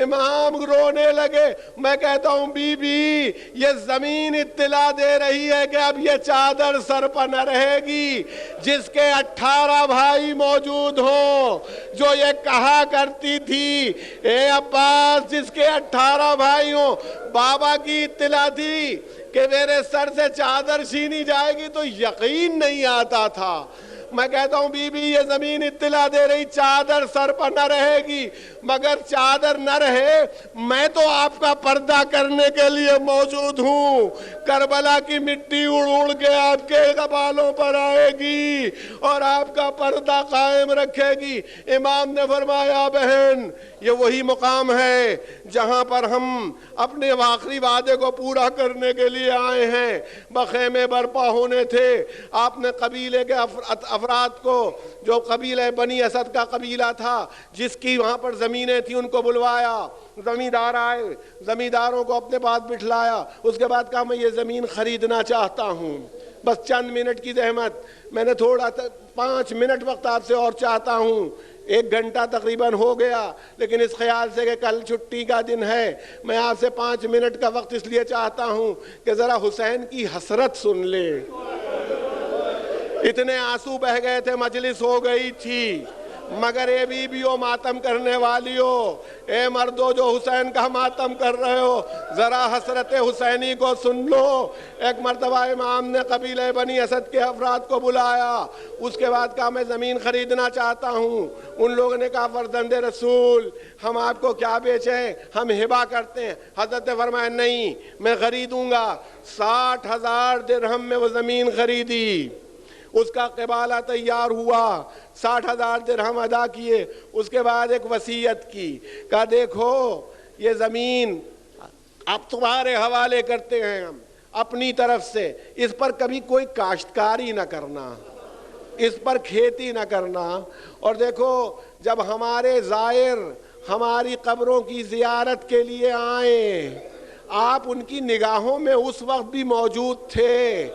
امام رونے لگے۔ میں کہتا ہوں بی بی یہ زمین اطلاع دے رہی ہے کہ اب یہ چادر سر پر نہ رہے گی۔ جس کے 18 بھائی موجود ہوں، جو یہ کہا کرتی تھی اے عباس جس کے 18 بھائی ہوں، بابا کی اطلاع تھی کہ میرے سر سے چادر چھینی جائے گی تو یقین نہیں آتا تھا۔ میں کہتا ہوں بی بی یہ زمین اطلاع دے رہی چادر سر پر نہ رہے گی، مگر چادر نہ رہے میں تو آپ کا پردہ کرنے کے لیے موجود ہوں۔ کربلا کی مٹی اڑ اڑ کے آپ کے بالوں پر آئے گی اور آپ کا پردہ قائم رکھے گی۔ امام نے فرمایا بہن یہ وہی مقام ہے جہاں پر ہم اپنے آخری وعدے کو پورا کرنے کے لیے آئے ہیں۔ بخیمے برپا ہونے تھے، آپ نے قبیلے کے افراد کو، جو قبیلہ بنی اسد کا قبیلہ تھا جس کی وہاں پر زمینیں تھیں، ان کو بلوایا۔ زمیندار آئے، زمینداروں کو اپنے پاس بٹھلایا، اس کے بعد کہا میں یہ زمین خریدنا چاہتا ہوں، بس چند منٹ کی زحمت، میں نے تھوڑا 5 منٹ وقت آپ سے اور چاہتا ہوں۔ 1 گھنٹہ تقریباً ہو گیا، لیکن اس خیال سے کہ کل چھٹی کا دن ہے میں آپ سے 5 منٹ کا وقت اس لیے چاہتا ہوں کہ ذرا حسین کی حسرت سن لے۔ اتنے آنسو بہ گئے تھے، مجلس ہو گئی تھی، مگر اے بیویوں ماتم کرنے والیوں، اے مردوں جو حسین کا ماتم کر رہے ہو، ذرا حسرت حسینی کو سن لو۔ ایک مرتبہ امام نے قبیلہ بنی اسد کے افراد کو بلایا، اس کے بعد کہا میں زمین خریدنا چاہتا ہوں۔ ان لوگوں نے کہا فرزند رسول ہم آپ کو کیا بیچیں، ہم ہبہ کرتے ہیں۔ حضرت نے فرمایا نہیں میں خریدوں گا۔ 60,000 درہم میں وہ زمین خریدی، اس کا قبالہ تیار ہوا، 60,000 درہم ادا کیے، اس کے بعد ایک وصیت کی، کہا دیکھو یہ زمین اب تمہارے حوالے کرتے ہیں ہم اپنی طرف سے، اس پر کبھی کوئی کاشتکاری نہ کرنا، اس پر کھیتی نہ کرنا۔ اور دیکھو جب ہمارے زائر ہماری قبروں کی زیارت کے لیے آئیں، آپ ان کی نگاہوں میں اس وقت بھی موجود تھے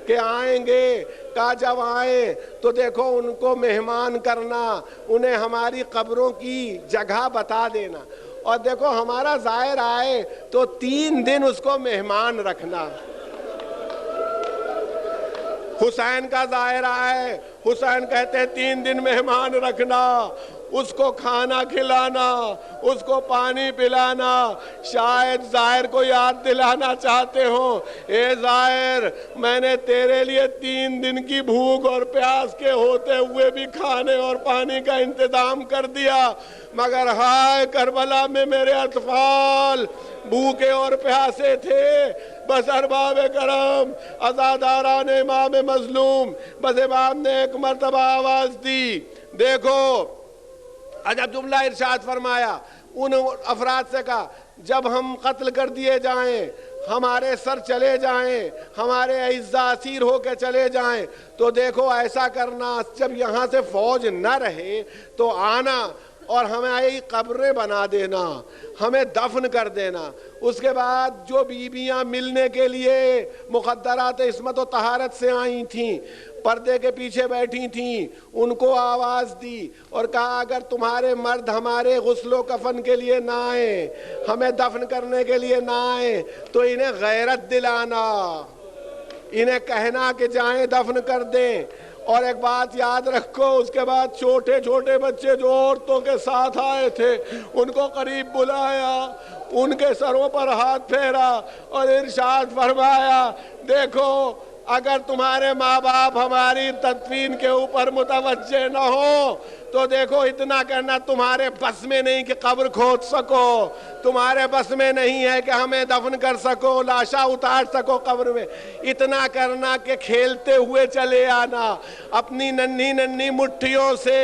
کہ آئیں گے، کہا جب آئیں تو دیکھو ان کو مہمان کرنا، انہیں ہماری قبروں کی جگہ بتا دینا، اور دیکھو ہمارا زائر آئے تو 3 دن اس کو مہمان رکھنا۔ حسین کا زائر آئے، حسین کہتے ہیں 3 دن مہمان رکھنا، اس کو کھانا کھلانا، اس کو پانی پلانا۔ شاید زائر کو یاد دلانا چاہتے ہوں، اے زائر میں نے تیرے لیے 3 دن کی بھوک اور پیاس کے ہوتے ہوئے بھی کھانے اور پانی کا انتظام کر دیا، مگر ہائے کربلا میں میرے اطفال بھوکے اور پیاسے تھے۔ بس ارباب کرم، عزاداران امام مظلوم، بس امام نے ایک مرتبہ آواز دی، دیکھو عجب جملہ ارشاد فرمایا، ان افراد سے کہا جب ہم قتل کر دیے جائیں، ہمارے سر چلے جائیں، ہمارے اعزاء اسیر ہو کے چلے جائیں، تو دیکھو ایسا کرنا، جب یہاں سے فوج نہ رہے تو آنا اور ہمیں قبریں بنا دینا، ہمیں دفن کر دینا۔ اس کے بعد جو بیویاں ملنے کے لیے مقدرات عصمت و طہارت سے آئی تھیں، پردے کے پیچھے بیٹھی تھیں، ان کو آواز دی اور کہا اگر تمہارے مرد ہمارے غسل و کفن کے لیے نہ آئیں، ہمیں دفن کرنے کے لیے نہ آئیں، تو انہیں غیرت دلانا، انہیں کہنا کہ جائیں دفن کر دیں۔ اور ایک بات یاد رکھو، اس کے بعد چھوٹے چھوٹے بچے جو عورتوں کے ساتھ آئے تھے ان کو قریب بلایا، ان کے سروں پر ہاتھ پھیرا اور ارشاد فرمایا دیکھو اگر تمہارے ماں باپ ہماری تدفین کے اوپر متوجہ نہ ہو تو دیکھو اتنا کرنا تمہارے بس میں نہیں کہ قبر کھود سکو، تمہارے بس میں نہیں ہے کہ ہمیں دفن کر سکو، لاشا اتار سکو قبر میں، اتنا کرنا کہ کھیلتے ہوئے چلے آنا، اپنی ننھی ننھی مٹھیوں سے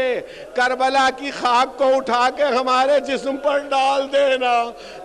کربلا کی خاک کو اٹھا کے ہمارے جسم پر ڈال دینا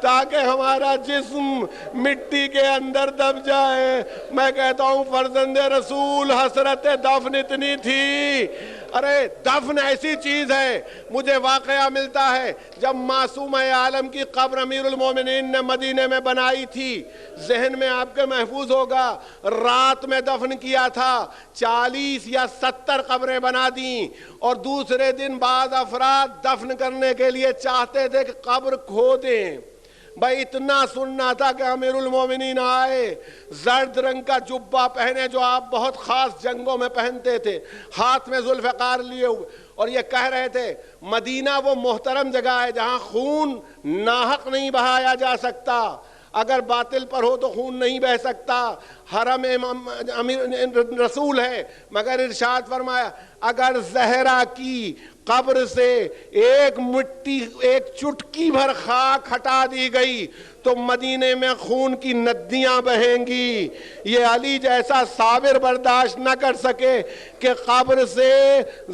تاکہ ہمارا جسم مٹی کے اندر دب جائے۔ میں کہتا ہوں فرزند رسول حسرت دفن اتنی تھی، ارے دفن ایسی چیز ہے، مجھے واقعہ ملتا ہے جب معصوم عالم کی قبر امیر المومنین نے مدینے میں بنائی تھی، ذہن میں آپ کے محفوظ ہوگا، رات میں دفن کیا تھا، 40 یا 70 قبریں بنا دیں، اور دوسرے دن بعض افراد دفن کرنے کے لیے چاہتے تھے کہ قبر کھودیں۔ بھائی اتنا سننا تھا کہ امیر المومنین آئے، زرد رنگ کا جبہ پہنے جو آپ بہت خاص جنگوں میں پہنتے تھے، ہاتھ میں ذوالفقار لیے ہوئے، اور یہ کہہ رہے تھے مدینہ وہ محترم جگہ ہے جہاں خون ناحق نہیں بہایا جا سکتا، اگر باطل پر ہو تو خون نہیں بہ سکتا، حرم امیر رسول ہے، مگر ارشاد فرمایا اگر زہرا کی قبر سے ایک مٹی ایک چٹکی بھر خاک ہٹا دی گئی تو مدینے میں خون کی ندیاں بہیں گی۔ یہ علی جیسا صابر برداشت نہ کر سکے کہ قبر سے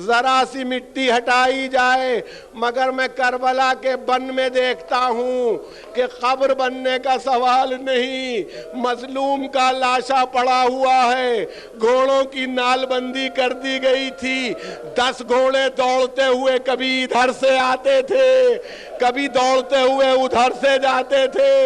ذرا سی مٹی ہٹائی جائے، مگر میں کربلا کے بن میں دیکھتا ہوں کہ قبر بننے کا سوال نہیں، مظلوم کا لاشا پڑا ہوا ہے، گھوڑوں کی نال بندی کر دی گئی تھی، 10 گھوڑے دوڑتے ہوئے کبھی ادھر سے آتے تھے، کبھی دوڑتے ہوئے ادھر سے جاتے تھے۔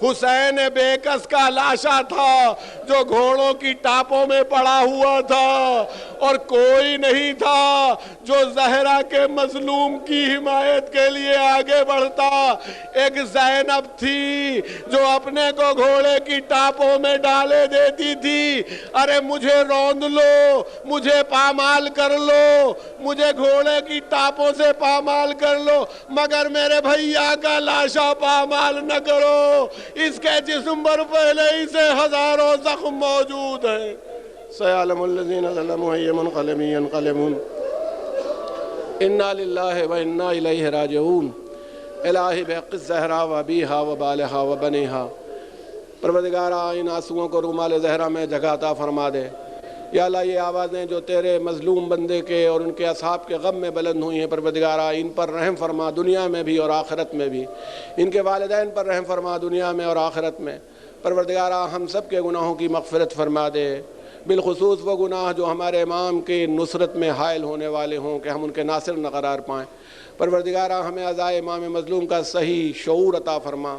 حسین بیکس کا لاشا تھا جو گھوڑوں کی ٹاپوں میں پڑا ہوا تھا، اور کوئی نہیں تھا جو زہرا کے مظلوم کی حمایت کے لیے آگے بڑھتا۔ ایک زینب تھی جو اپنے کو گھوڑے کی ٹاپوں میں ڈالے دیتی تھی، ارے مجھے روند لو، مجھے پامال کر لو، مجھے گھوڑے کی ٹاپوں سے پامال کر لو، مگر میرے بھیا کا لاشا پامال نہ کرو، اس کے جسم پر پہلے ہی سے ہزاروں زخم موجود ہیں۔ سیعلم الذین ظلموا ای منقلب ینقلبون انا للہ و انا الیہ راجعون الہی بحق الزہرا و ابیہا و بالہا و بنیہا۔ پروردگارہ ان آنسوؤں کو رومال زہرا میں جگہ عطا فرما دے۔ یا اللہ یہ آوازیں جو تیرے مظلوم بندے کے اور ان کے اصحاب کے غم میں بلند ہوئی ہیں، پروردگارہ ان پر رحم فرما دنیا میں بھی اور آخرت میں بھی، ان کے والدین پر رحم فرما دنیا میں اور آخرت میں۔ پروردگارہ ہم سب کے گناہوں کی مغفرت فرما دے، بالخصوص وہ گناہ جو ہمارے امام کی نصرت میں حائل ہونے والے ہوں کہ ہم ان کے ناصر نہ قرار پائیں۔ پروردگارہ ہمیں عزائے امام مظلوم کا صحیح شعور عطا فرما۔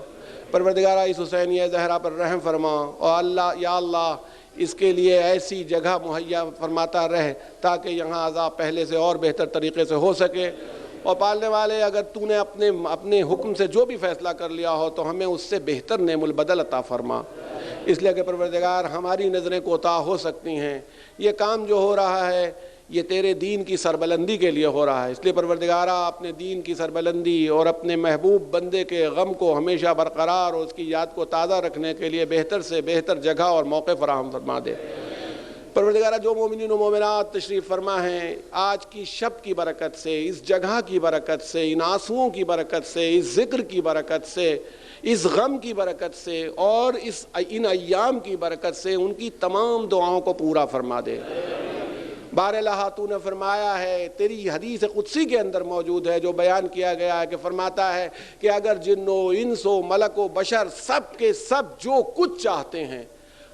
پروردگارہ اس حسینیہ زہرا پر رحم فرما، اور اللہ یا اللہ اس کے لیے ایسی جگہ مہیا فرماتا رہ تاکہ یہاں عذاب پہلے سے اور بہتر طریقے سے ہو سکے۔ اور پالنے والے اگر تو نے اپنے حکم سے جو بھی فیصلہ کر لیا ہو تو ہمیں اس سے بہتر نعم البدل عطا فرما، اس لیے کہ پروردگار ہماری نظریں کوتاہ ہو سکتی ہیں، یہ کام جو ہو رہا ہے یہ تیرے دین کی سربلندی کے لیے ہو رہا ہے، اس لیے پروردگارہ اپنے دین کی سربلندی اور اپنے محبوب بندے کے غم کو ہمیشہ برقرار اور اس کی یاد کو تازہ رکھنے کے لیے بہتر سے بہتر جگہ اور موقع فراہم فرما دے۔ پروردگارہ جو مومنین و مومنات تشریف فرما ہیں، آج کی شب کی برکت سے، اس جگہ کی برکت سے، ان آنسوؤں کی برکت سے، اس ذکر کی برکت سے، اس غم کی برکت سے اور ان ایام کی برکت سے ان کی تمام دعاؤں کو پورا فرما دے۔ بارالہ تو نے فرمایا ہے، تیری حدیث قدسی کے اندر موجود ہے جو بیان کیا گیا ہے کہ فرماتا ہے کہ اگر جن و انس و ملک و بشر سب کے سب جو کچھ چاہتے ہیں،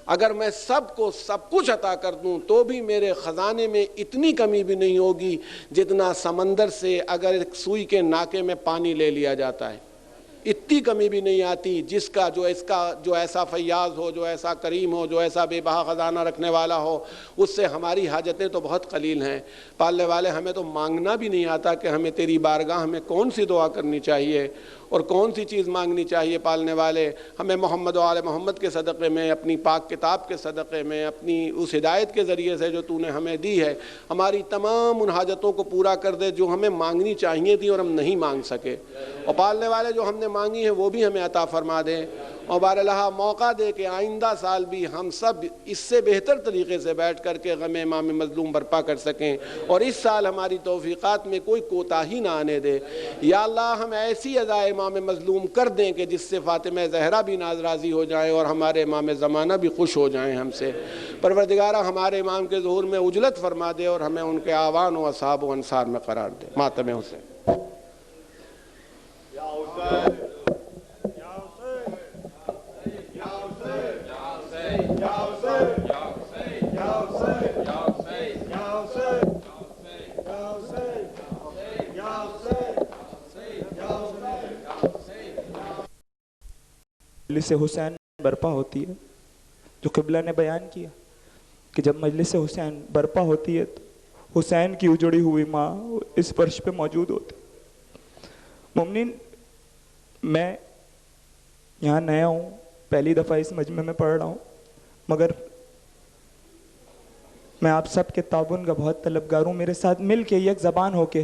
اگر میں سب کو سب کچھ عطا کر دوں تو بھی میرے خزانے میں اتنی کمی بھی نہیں ہوگی جتنا سمندر سے اگر ایک سوئی کے ناکے میں پانی لے لیا جاتا ہے، اتنی کمی بھی نہیں آتی جس کا جو ایسا فیاض ہو، جو ایسا کریم ہو، جو ایسا بے بہا خزانہ رکھنے والا ہو، اس سے ہماری حاجتیں تو بہت قلیل ہیں۔ پالنے والے ہمیں تو مانگنا بھی نہیں آتا کہ ہمیں تیری بارگاہ میں کون سی دعا کرنی چاہیے اور کون سی چیز مانگنی چاہیے۔ پالنے والے ہمیں محمد و آل محمد کے صدقے میں، اپنی پاک کتاب کے صدقے میں، اپنی اس ہدایت کے ذریعے سے جو تو نے ہمیں دی ہے، ہماری تمام ان حاجتوں کو پورا کر دے جو ہمیں مانگنی چاہیے تھیں اور ہم نہیں مانگ سکے، اور پالنے والے جو ہم نے مانگی ہیں وہ بھی ہمیں عطا فرما دیں، اور بارالہ موقع دے کہ آئندہ سال بھی ہم سب اس سے بہتر طریقے سے بیٹھ کر کے غم امام مظلوم برپا کر سکیں، اور اس سال ہماری توفیقات میں کوئی کوتاہی نہ آنے دے۔ یا اللہ ہم ایسی ادائے امام مظلوم کر دیں کہ جس سے فاطمہ زہرا بھی ناز راضی ہو جائیں اور ہمارے امام زمانہ بھی خوش ہو جائیں ہم سے۔ پروردگارہ ہمارے امام کے ظہور میں اجلت فرما دے اور ہمیں ان کے آوان و اصحاب و انصار میں قرار دے۔ ماتم حسین۔ مجلس حسین برپا ہوتی ہے، جو قبلہ نے بیان کیا کہ جب مجلس حسین برپا ہوتی ہے تو حسین کی اجڑی ہوئی ماں اس فرش پہ موجود ہوتی۔ مومنین، میں یہاں نیا ہوں، پہلی دفعہ اس مجمع میں پڑھ رہا ہوں، مگر میں آپ سب کے تعاون کا بہت طلبگار ہوں۔ میرے ساتھ مل کے یک زبان ہو کے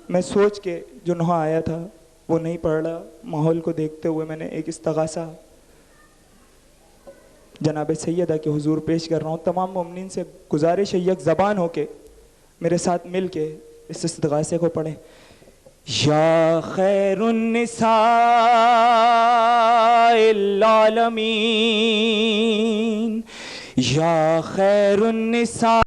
میں سوچ کے جو نوحہ آیا تھا وہ نہیں پڑھ رہا، ماحول کو دیکھتے ہوئے میں نے ایک استغاثہ جناب سیدہ کے حضور پیش کر رہا ہوں۔ تمام مومنین سے گزارش ہے یک زبان ہو کے میرے ساتھ مل کے اس استغاثے کو پڑھیں۔ یا خیر النساء العالمین، یا خیر النساء